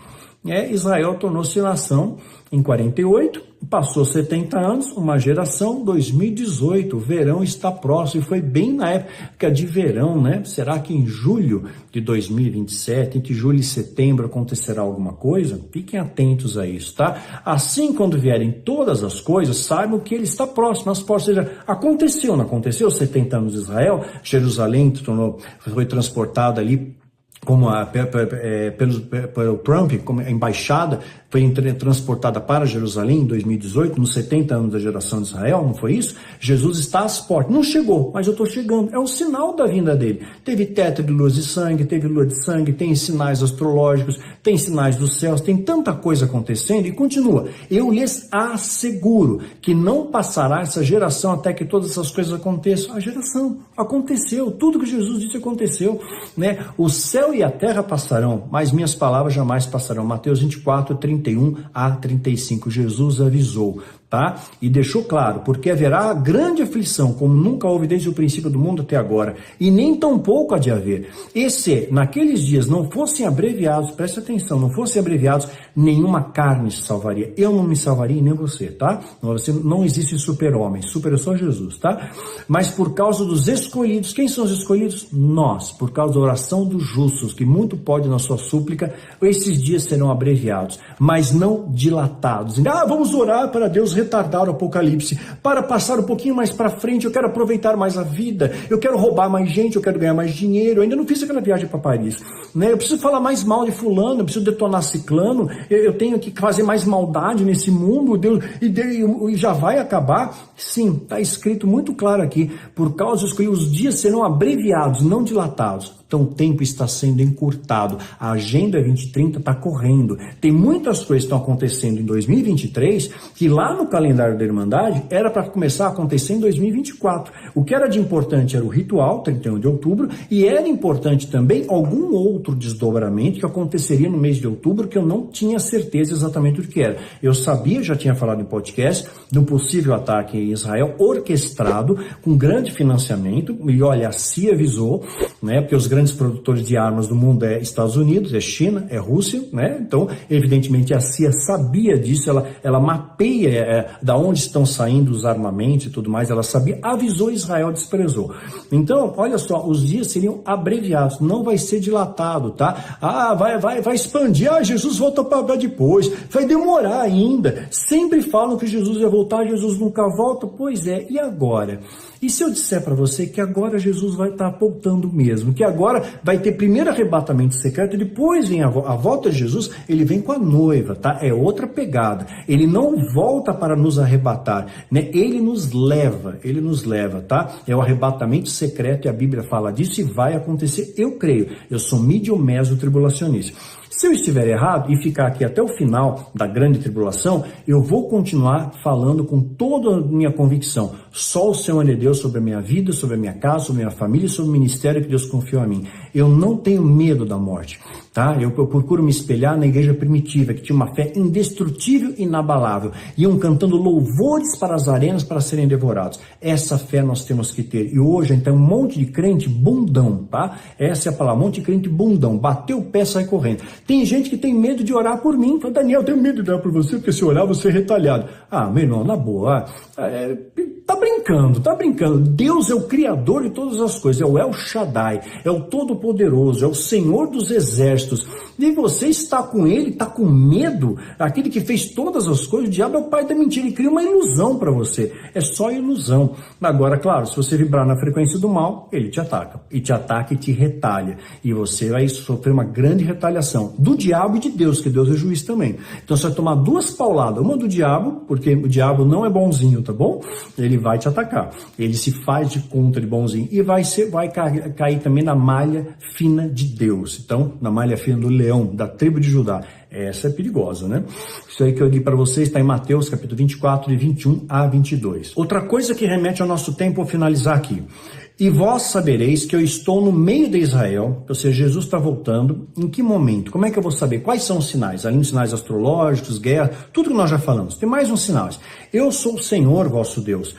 Israel tornou-se nação em 48, passou 70 anos, uma geração, 2018, o verão está próximo, e foi bem na época de verão, né? Será que em julho de 2027, entre julho e setembro, acontecerá alguma coisa? Fiquem atentos a isso, tá? Assim, quando vierem todas as coisas, saibam que ele está próximo, as portas, ou seja, aconteceu, não aconteceu? 70 anos de Israel, Jerusalém foi transportada ali como pelo Trump, como a embaixada, foi transportada para Jerusalém em 2018, nos 70 anos da geração de Israel, não foi isso? Jesus está às portas, não chegou, mas eu estou chegando, é o sinal da vinda dele. Teve teto de luz de sangue, teve lua de sangue, tem sinais astrológicos, tem sinais dos céus, tem tanta coisa acontecendo, e continua, eu lhes asseguro que não passará essa geração até que todas essas coisas aconteçam. A geração aconteceu, tudo que Jesus disse aconteceu, né? O céu e a terra passarão, mas minhas palavras jamais passarão. Mateus 24, 31 a 35, Jesus avisou, tá? E deixou claro, porque haverá grande aflição, como nunca houve desde o princípio do mundo até agora, e nem tão pouco há de haver. E se naqueles dias não fossem abreviados, preste atenção, não fossem abreviados, nenhuma carne se salvaria. Eu não me salvaria e nem você, tá? Não existe super-homem, super é só Jesus, tá? Mas por causa dos escolhidos, quem são os escolhidos? Nós, por causa da oração dos justos, que muito pode na sua súplica, esses dias serão abreviados, mas não dilatados. Vamos orar para Deus retardar o Apocalipse, para passar um pouquinho mais para frente, eu quero aproveitar mais a vida, eu quero roubar mais gente, eu quero ganhar mais dinheiro, eu ainda não fiz aquela viagem para Paris, né? Eu preciso falar mais mal de fulano, eu preciso detonar ciclano, eu tenho que fazer mais maldade nesse mundo, Deus, e já vai acabar. Sim, está escrito muito claro aqui, por causa dos dias serão abreviados, não dilatados. Então o tempo está sendo encurtado. A Agenda 2030 está correndo. Tem muitas coisas que estão acontecendo em 2023 que lá no calendário da Irmandade era para começar a acontecer em 2024. O que era de importante era o ritual, 31 de outubro, e era importante também algum outro desdobramento que aconteceria no mês de outubro que eu não tinha certeza exatamente do que era. Eu sabia, já tinha falado em podcast, do possível ataque em Israel orquestrado com grande financiamento, e olha, a CIA avisou, né, porque os grandes produtores de armas do mundo é Estados Unidos, é China, é Rússia, né, então evidentemente a CIA sabia disso, ela mapeia da onde estão saindo os armamentos e tudo mais, ela sabia, avisou, Israel desprezou. Então, olha só, os dias seriam abreviados, não vai ser dilatado, tá? Vai expandir, Jesus volta para depois, vai demorar ainda, sempre falam que Jesus vai voltar, Jesus nunca volta, pois é, e agora? E se eu disser para você que agora Jesus vai estar voltando mesmo, que agora vai ter primeiro arrebatamento secreto, depois vem a volta de Jesus, ele vem com a noiva, tá? É outra pegada. Ele não volta para nos arrebatar, né? Ele nos leva, tá? É o arrebatamento secreto e a Bíblia fala disso e vai acontecer, eu creio. Eu sou mídio-meso tribulacionista. Se eu estiver errado e ficar aqui até o final da grande tribulação, eu vou continuar falando com toda a minha convicção. Só o Senhor é Deus sobre a minha vida, sobre a minha casa, sobre a minha família e sobre o ministério que Deus confiou a mim. Eu não tenho medo da morte, tá? Eu procuro me espelhar na igreja primitiva, que tinha uma fé indestrutível e inabalável. Iam cantando louvores para as arenas para serem devorados. Essa fé nós temos que ter. E hoje, então, um monte de crente bundão, tá? Essa é a palavra, um monte de crente bundão. Bateu o pé, sai correndo. Tem gente que tem medo de orar por mim. Fala, Daniel, eu tenho medo de orar por você, porque se orar você é retalhado. Meu irmão, na boa, tá brincando. Deus é o Criador de todas as coisas, é o El Shaddai, é o Todo-Poderoso, é o Senhor dos Exércitos. E você está com Ele, está com medo? Aquele que fez todas as coisas, o diabo é o pai da mentira, ele cria uma ilusão para você. É só ilusão. Agora, claro, se você vibrar na frequência do mal, ele te ataca. E te ataca e te retalha. E você vai sofrer uma grande retaliação do diabo e de Deus, que Deus é juiz também. Então você vai tomar duas pauladas, uma do diabo, porque o diabo não é bonzinho, tá bom? Ele vai te atacar. Ele se faz de conta de bonzinho e vai cair também na malha fina de Deus. Então, na malha fina do leão, da tribo de Judá. Essa é perigosa, né? Isso aí que eu li para vocês está em Mateus, capítulo 24, de 21 a 22. Outra coisa que remete ao nosso tempo, vou finalizar aqui. E vós sabereis que eu estou no meio de Israel, ou seja, Jesus está voltando. Em que momento? Como é que eu vou saber? Quais são os sinais? Além dos sinais astrológicos, guerra, tudo que nós já falamos. Tem mais uns sinais. Eu sou o Senhor, vosso Deus.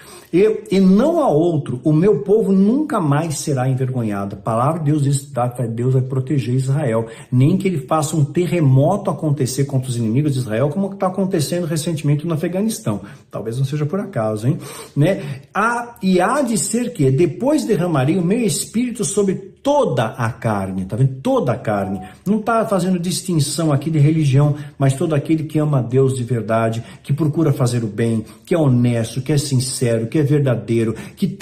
E não há outro, o meu povo nunca mais será envergonhado. A palavra de Deus diz que Deus vai proteger Israel. Nem que ele faça um terremoto acontecer contra os inimigos de Israel, como está acontecendo recentemente no Afeganistão. Talvez não seja por acaso, hein? Né? Há de ser que depois derramarei o meu espírito sobre toda a carne, tá vendo? Toda a carne. Não está fazendo distinção aqui de religião, mas todo aquele que ama a Deus de verdade, que procura fazer o bem, que é honesto, que é sincero, que é verdadeiro, que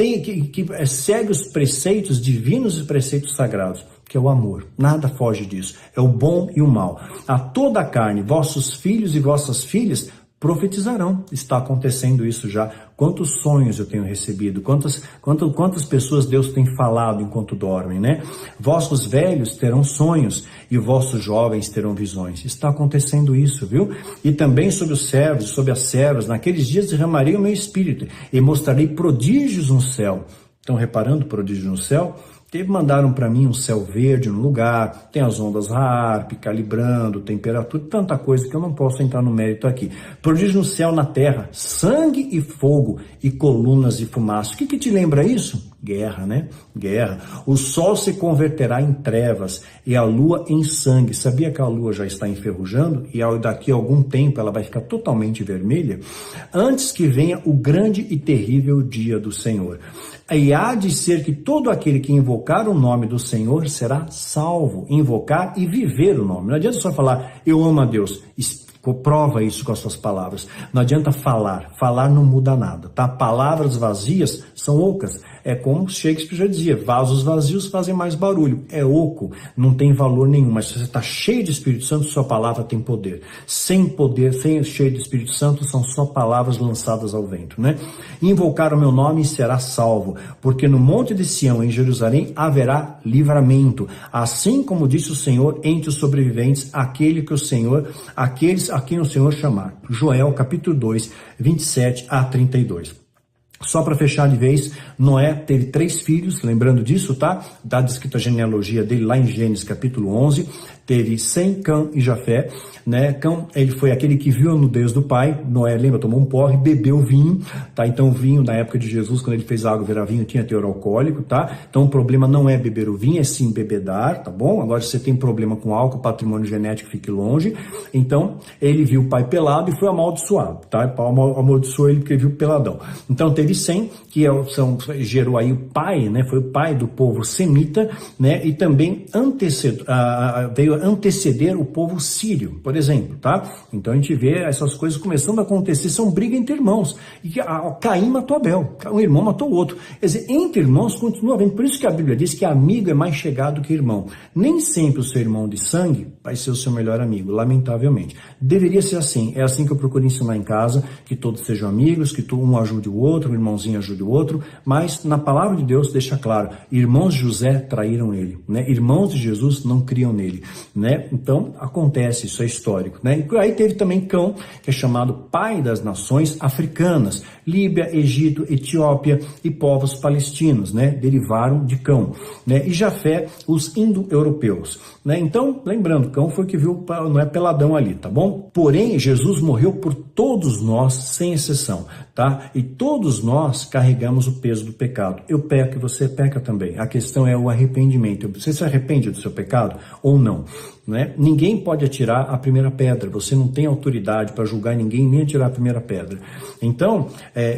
segue os preceitos divinos e preceitos sagrados, que é o amor. Nada foge disso. É o bom e o mal. A toda a carne, vossos filhos e vossas filhas profetizarão. Está acontecendo isso já. Quantos sonhos eu tenho recebido, quantas pessoas Deus tem falado enquanto dormem, né? Vossos velhos terão sonhos e vossos jovens terão visões. Está acontecendo isso, viu? E também sobre os servos, sobre as servas, naqueles dias derramarei o meu espírito e mostrarei prodígios no céu. Estão reparando prodígios no céu? Mandaram para mim um céu verde no lugar, tem as ondas Raarp, calibrando, temperatura, tanta coisa que eu não posso entrar no mérito aqui. Prodígio no céu, na terra, sangue e fogo e colunas de fumaça. O que te lembra isso? Guerra, né? Guerra. O sol se converterá em trevas e a lua em sangue. Sabia que a lua já está enferrujando e daqui a algum tempo ela vai ficar totalmente vermelha? Antes que venha o grande e terrível dia do Senhor. E há de ser que todo aquele que invocar o nome do Senhor será salvo. Invocar e viver o nome. Não adianta só falar, eu amo a Deus. Prova isso com as suas palavras. Não adianta falar não muda nada, tá? Palavras vazias são ocas. É como Shakespeare já dizia, vasos vazios fazem mais barulho. É oco, não tem valor nenhum, mas se você está cheio de Espírito Santo, sua palavra tem poder. Sem poder, sem cheio de Espírito Santo, são só palavras lançadas ao vento, né? Invocar o meu nome e será salvo, porque no monte de Sião, em Jerusalém, haverá livramento. Assim como disse o Senhor, entre os sobreviventes, aqueles a quem o Senhor chamar. Joel, capítulo 2, 27 a 32. Só para fechar de vez, Noé teve 3 filhos, lembrando disso, tá? Está descrita a genealogia dele lá em Gênesis capítulo 11, teve Sem, Cã e Jafé, né? Cã, ele foi aquele que viu a nudez do pai. Noé, lembra, tomou um porre, bebeu vinho, tá? Então vinho, na época de Jesus, quando ele fez água virar vinho, tinha teor alcoólico, tá? Então o problema não é beber o vinho, é sim bebedar, tá bom? Agora se você tem problema com álcool, patrimônio genético, fique longe. Então ele viu o pai pelado e foi amaldiçoado, tá? Amaldiçoou ele porque viu peladão. Então teve Sem, que gerou aí o pai, né? Foi o pai do povo semita, né? E também veio anteceder o povo sírio, por exemplo, tá? Então a gente vê essas coisas começando a acontecer, são briga entre irmãos. E Caim matou Abel, um irmão matou o outro. Quer dizer, entre irmãos continua havendo. Por isso que a Bíblia diz que amigo é mais chegado que irmão. Nem sempre o seu irmão de sangue vai ser o seu melhor amigo, lamentavelmente. Deveria ser assim, é assim que eu procuro ensinar em casa, que todos sejam amigos, que um ajude o outro, um irmãozinho ajude o outro, mas na palavra de Deus deixa claro, irmãos de José traíram ele, né? Irmãos de Jesus não criam nele, né? Então acontece, isso é histórico, né? E aí teve também Cão, que é chamado pai das nações africanas, Líbia, Egito, Etiópia e povos palestinos, né? Derivaram de Cão, né? E Jafé, os indo-europeus, né? Então, lembrando, Cão foi que viu, não é peladão ali, tá bom? Porém, Jesus morreu por todos nós, sem exceção, tá? E todos nós carregamos o peso do pecado. Eu peco e você peca também. A questão é o arrependimento. Você se arrepende do seu pecado ou não? Né? Ninguém pode atirar a primeira pedra, você não tem autoridade para julgar ninguém nem atirar a primeira pedra. Então,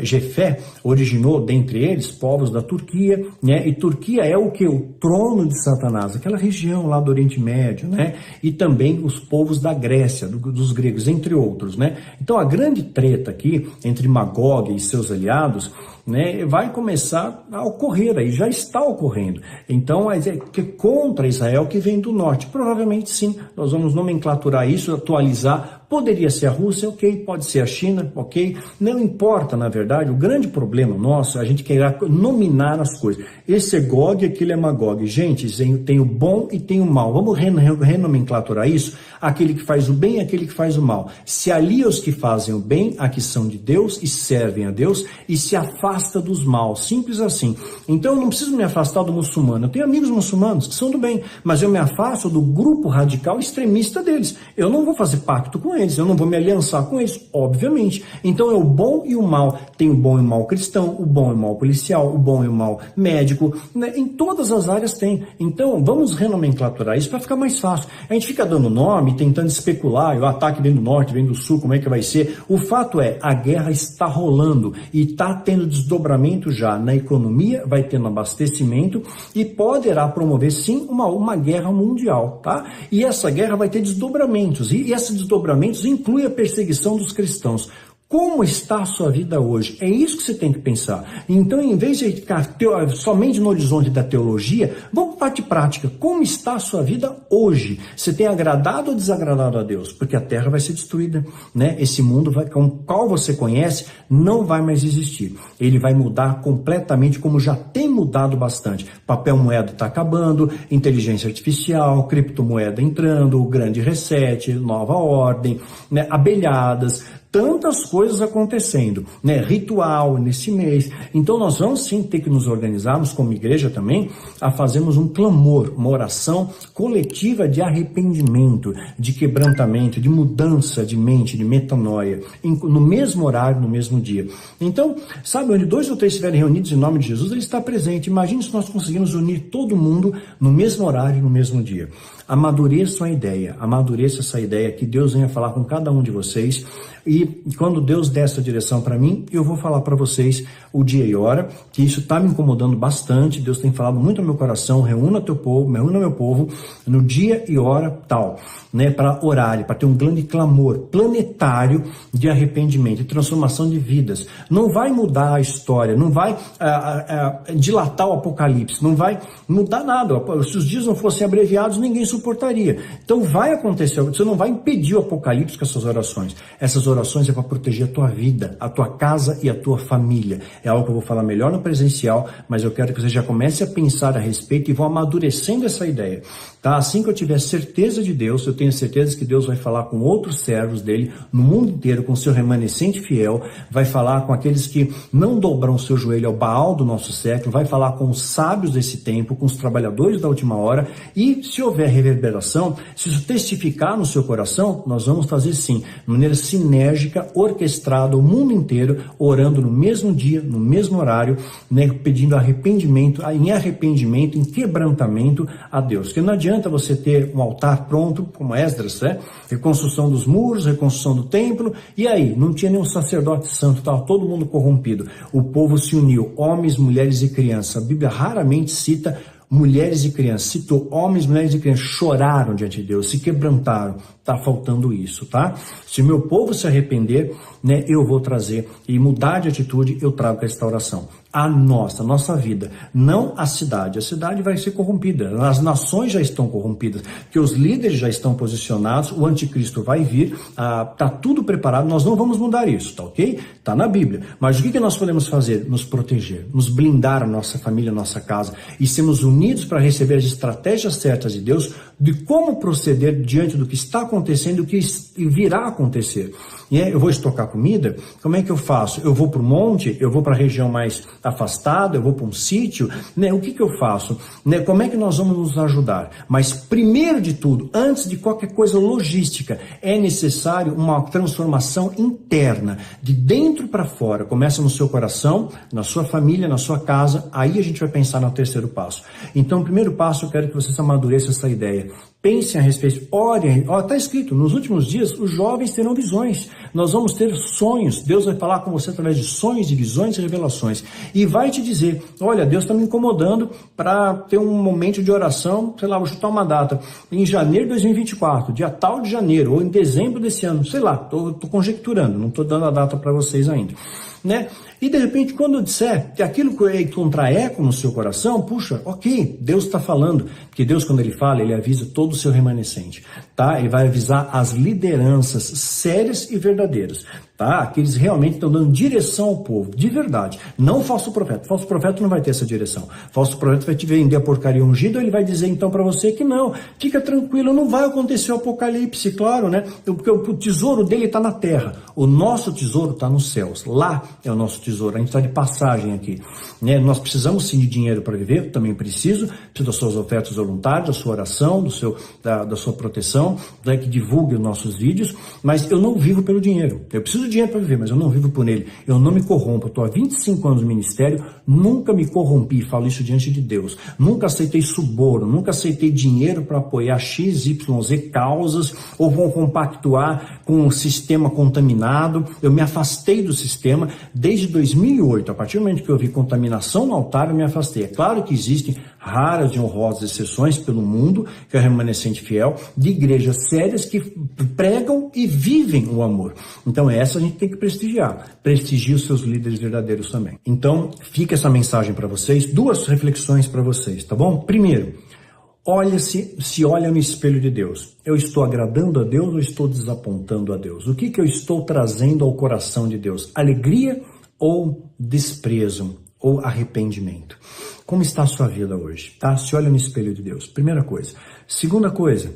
Jefé originou dentre eles povos da Turquia, né? E Turquia é o que? O trono de Satanás, aquela região lá do Oriente Médio, né? E também os povos da Grécia, dos gregos, entre outros, né? Então a grande treta aqui entre Magog e seus aliados, né, vai começar a ocorrer aí, já está ocorrendo. Então, que contra Israel que vem do norte, provavelmente sim, nós vamos nomenclaturar isso, atualizar. Poderia ser a Rússia, ok, pode ser a China, ok, não importa, na verdade, o grande problema nosso, a gente quer nominar as coisas. Esse é Gog, aquele é Magog. Gente, tem o bom e tem o mal. Vamos renomenclaturar isso? Aquele que faz o bem e aquele que faz o mal. Se alia os que fazem o bem, a que são de Deus e servem a Deus, e se afasta dos maus, simples assim. Então eu não preciso me afastar do muçulmano, eu tenho amigos muçulmanos que são do bem, mas eu me afasto do grupo radical extremista deles. Eu não vou fazer pacto com eles, eu não vou me aliançar com eles, obviamente. Então é o bom e o mal. Tem o bom e o mal cristão, o bom e o mal policial, o bom e o mal médico, né? Em todas as áreas tem. Então vamos renomenclaturar isso para ficar mais fácil. A gente fica dando nome, tentando especular, o ataque vem do norte, vem do sul, como é que vai ser? O fato é, a guerra está rolando e está tendo desdobramento já na economia, vai tendo abastecimento e poderá promover sim uma guerra mundial, tá? E essa guerra vai ter desdobramentos, e esses desdobramentos inclui a perseguição dos cristãos. Como está a sua vida hoje? É isso que você tem que pensar. Então, em vez de ficar somente no horizonte da teologia, vamos para a parte prática. Como está a sua vida hoje? Você tem agradado ou desagradado a Deus? Porque a terra vai ser destruída, né? Esse mundo com o qual você conhece não vai mais existir. Ele vai mudar completamente, como já tem mudado bastante. Papel moeda está acabando, inteligência artificial, criptomoeda entrando, o grande reset, nova ordem, né? Abelhadas, tantas coisas acontecendo, né? Ritual nesse mês. Então nós vamos sim ter que nos organizarmos como igreja também a fazermos um clamor, uma oração coletiva de arrependimento, de quebrantamento, de mudança de mente, de metanoia, no mesmo horário, no mesmo dia. Então, sabe, onde 2 ou 3 estiverem reunidos em nome de Jesus, ele está presente. Imagine se nós conseguimos unir todo mundo no mesmo horário, no mesmo dia. Amadureçam a ideia, amadureça essa ideia, que Deus venha falar com cada um de vocês, e quando Deus der essa direção para mim, eu vou falar para vocês o dia e hora, que isso está me incomodando bastante. Deus tem falado muito ao meu coração: reúna teu povo, reúna meu povo no dia e hora tal, né, para orar, para ter um grande clamor planetário de arrependimento e transformação de vidas. Não vai mudar a história, não vai dilatar o apocalipse, não vai mudar nada. Se os dias não fossem abreviados, ninguém suportaria. Então vai acontecer, você não vai impedir o apocalipse com essas orações. Essas orações é para proteger a tua vida, a tua casa e a tua família. É algo que eu vou falar melhor no presencial, mas eu quero que você já comece a pensar a respeito e vão amadurecendo essa ideia, tá? Assim que eu tiver certeza de Deus, eu tenho certeza que Deus vai falar com outros servos dele no mundo inteiro, com o seu remanescente fiel, vai falar com aqueles que não dobram o seu joelho ao Baal do nosso século, vai falar com os sábios desse tempo, com os trabalhadores da última hora, e se houver reverberação, se isso testificar no seu coração, nós vamos fazer sim, de maneira sinérgica, orquestrada, o mundo inteiro, orando no mesmo dia, no mesmo horário, né, pedindo arrependimento, em quebrantamento a Deus. Porque não adianta você ter um altar pronto, como Esdras, né? Reconstrução dos muros, reconstrução do templo, e aí, não tinha nenhum sacerdote santo, estava todo mundo corrompido. O povo se uniu, homens, mulheres e crianças. A Bíblia raramente cita mulheres e crianças, citou homens, mulheres e crianças, choraram diante de Deus, se quebrantaram. Tá faltando isso, tá? Se o meu povo se arrepender, né, eu vou trazer e mudar de atitude, eu trago restauração. A nossa vida, não a cidade. A cidade vai ser corrompida, as nações já estão corrompidas, porque os líderes já estão posicionados, o anticristo vai vir, tá tudo preparado, nós não vamos mudar isso, tá ok? Tá na Bíblia. Mas o que nós podemos fazer? Nos proteger, nos blindar a nossa família, a nossa casa, e sermos unidos para receber as estratégias certas de Deus, de como proceder diante do que está acontecendo e o que virá a acontecer. E eu vou estocar comida, como é que eu faço? Eu vou para o monte, eu vou para a região mais afastada, eu vou para um sítio, né? O que eu faço? Né? Como é que nós vamos nos ajudar? Mas primeiro de tudo, antes de qualquer coisa logística, é necessário uma transformação interna, de dentro para fora. Começa no seu coração, na sua família, na sua casa, aí a gente vai pensar no terceiro passo. Então, o primeiro passo, eu quero que vocês amadureçam essa ideia. Pensem a respeito, orem, está escrito, nos últimos dias os jovens terão visões, nós vamos ter sonhos, Deus vai falar com você através de sonhos, de visões e revelações, e vai te dizer, olha, Deus está me incomodando para ter um momento de oração, sei lá, vou chutar uma data, em janeiro de 2024, dia tal de janeiro, ou em dezembro desse ano, sei lá, estou conjecturando, não estou dando a data para vocês ainda, né? E de repente, quando eu disser que aquilo que encontrar eco no seu coração, puxa, ok, Deus está falando, porque Deus, quando Ele fala, Ele avisa todo o seu remanescente, tá? Ele vai avisar as lideranças sérias e verdadeiras, tá? Aqueles realmente estão dando direção ao povo, de verdade, não falso profeta. Falso profeta não vai ter essa direção. Falso profeta vai te vender a porcaria ungida, ele vai dizer então para você que não, fica tranquilo, não vai acontecer o apocalipse, claro, né? Porque o tesouro dele está na terra, o nosso tesouro está nos céus, lá é o nosso tesouro. A gente está de passagem aqui, né? Nós precisamos sim de dinheiro para viver, eu também preciso das suas ofertas voluntárias, da sua oração, da sua proteção, né, que divulgue os nossos vídeos, mas eu não vivo pelo dinheiro. Eu preciso de dinheiro para viver, mas eu não vivo por ele. Eu não me corrompo. Eu estou há 25 anos no ministério, nunca me corrompi, falo isso diante de Deus. Nunca aceitei suborno, nunca aceitei dinheiro para apoiar XYZ causas ou vão compactuar com um sistema contaminado. Eu me afastei do sistema desde 2008. A partir do momento que eu vi contaminação no altar, eu me afastei. É claro que existem raras e honrosas exceções pelo mundo, que é o remanescente fiel, de igrejas sérias que pregam e vivem o amor. Então essa a gente tem que prestigiar. Prestigie os seus líderes verdadeiros também. Então fica essa mensagem para vocês, duas reflexões para vocês, tá bom? Primeiro, se olha no espelho de Deus. Eu estou agradando a Deus ou estou desapontando a Deus? O que eu estou trazendo ao coração de Deus? Alegria ou desprezo ou arrependimento? Como está a sua vida hoje? Tá? Se olha no espelho de Deus. Primeira coisa. Segunda coisa,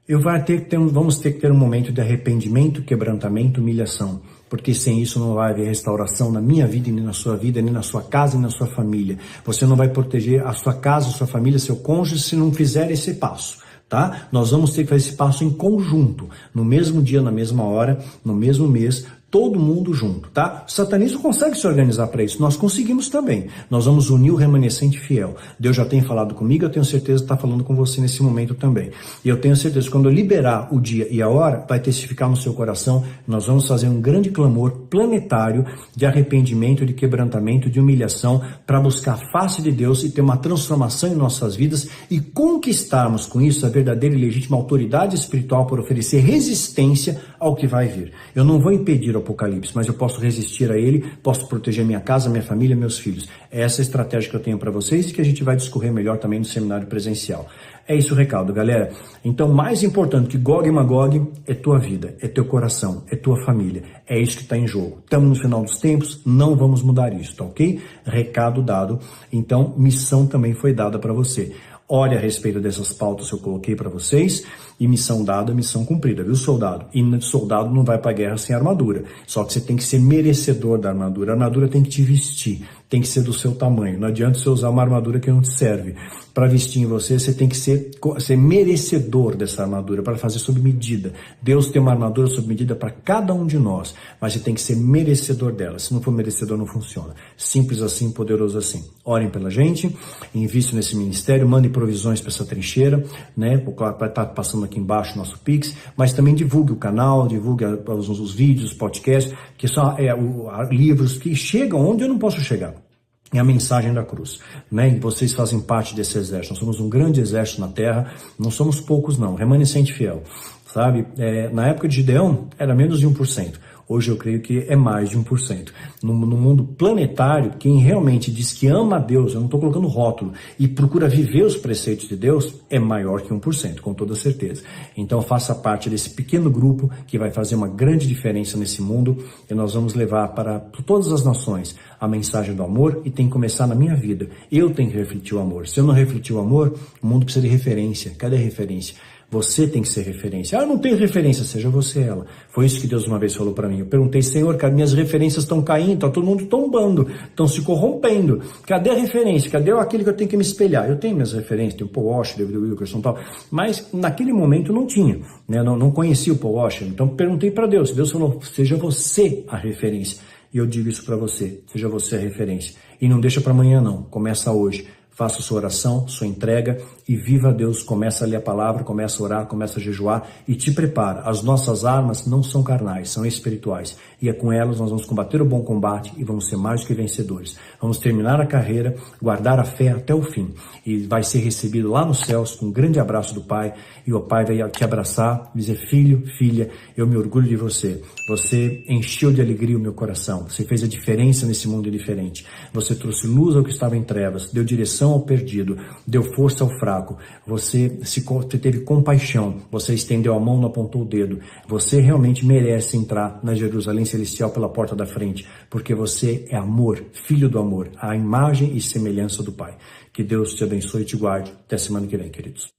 vamos ter que ter um momento de arrependimento, quebrantamento, humilhação. Porque sem isso não vai haver restauração na minha vida, nem na sua vida, nem na sua casa, nem na sua família. Você não vai proteger a sua casa, a sua família, seu cônjuge, se não fizer esse passo, tá? Nós vamos ter que fazer esse passo em conjunto, no mesmo dia, na mesma hora, no mesmo mês, todo mundo junto, tá? O satanismo consegue se organizar para isso, nós conseguimos também. Nós vamos unir o remanescente fiel. Deus já tem falado comigo, eu tenho certeza que está falando com você nesse momento também. E eu tenho certeza que quando eu liberar o dia e a hora, vai testificar no seu coração, nós vamos fazer um grande clamor planetário de arrependimento, de quebrantamento, de humilhação, para buscar a face de Deus e ter uma transformação em nossas vidas e conquistarmos com isso a verdadeira e legítima autoridade espiritual por oferecer resistência ao que vai vir. Eu não vou impedir o Apocalipse, mas eu posso resistir a ele, posso proteger minha casa, minha família, meus filhos. É essa a estratégia que eu tenho para vocês e que a gente vai discorrer melhor também no seminário presencial. É isso o recado, galera. Então, mais importante que Gog e Magog é tua vida, é teu coração, é tua família. É isso que está em jogo. Estamos no final dos tempos, não vamos mudar isso, tá ok? Recado dado. Então, missão também foi dada para você. Ore a respeito dessas pautas que eu coloquei para vocês, e missão dada, missão cumprida, viu, soldado? E soldado não vai para a guerra sem armadura, só que você tem que ser merecedor da armadura. A armadura tem que te vestir, tem que ser do seu tamanho, não adianta você usar uma armadura que não te serve. Para vestir em você, você tem que ser merecedor dessa armadura, para fazer sob medida. Deus tem uma armadura sob medida para cada um de nós, mas você tem que ser merecedor dela. Se não for merecedor, não funciona. Simples assim, poderoso assim. Orem pela gente, invista nesse ministério, mande provisões para essa trincheira, né? Vai estar passando aqui embaixo o nosso Pix, mas também divulgue o canal, divulgue os vídeos, os podcasts, que são livros que chegam onde eu não posso chegar. É a mensagem da cruz, né? E vocês fazem parte desse exército. Nós somos um grande exército na terra, não somos poucos não, remanescente fiel, sabe? Na época de Gideão era menos de 1%. Hoje eu creio que é mais de 1%. No mundo planetário, quem realmente diz que ama a Deus, eu não estou colocando rótulo, e procura viver os preceitos de Deus, é maior que 1%, com toda certeza. Então faça parte desse pequeno grupo que vai fazer uma grande diferença nesse mundo, e nós vamos levar para todas as nações a mensagem do amor, e tem que começar na minha vida. Eu tenho que refletir o amor. Se eu não refletir o amor, o mundo precisa de referência. Cadê a referência? Você tem que ser referência. Eu não tenho referência, seja você ela. Foi isso que Deus uma vez falou para mim. Eu perguntei, Senhor, cara, minhas referências estão caindo, tá todo mundo tombando, estão se corrompendo. Cadê a referência? Cadê aquele que eu tenho que me espelhar? Eu tenho minhas referências, tenho o Paul Washer, David Wilkerson e tal, mas naquele momento não tinha, né? Não conhecia o Paul Washer. Então perguntei para Deus. Deus falou, seja você a referência. E eu digo isso para você, seja você a referência. E não deixa para amanhã não, começa hoje. Faça sua oração, sua entrega e viva a Deus. Começa a ler a palavra, começa a orar, começa a jejuar e te prepara. As nossas armas não são carnais, são espirituais. E é com elas nós vamos combater o bom combate e vamos ser mais do que vencedores. Vamos terminar a carreira, guardar a fé até o fim. E vai ser recebido lá nos céus com um grande abraço do Pai. E o Pai vai te abraçar, dizer, filho, filha, eu me orgulho de você. Você encheu de alegria o meu coração. Você fez a diferença nesse mundo diferente. Você trouxe luz ao que estava em trevas, deu direção ao perdido, deu força ao fraco, você teve compaixão, você estendeu a mão, não apontou o dedo, você realmente merece entrar na Jerusalém Celestial pela porta da frente, porque você é amor, filho do amor, a imagem e semelhança do Pai. Que Deus te abençoe e te guarde. Até semana que vem, queridos.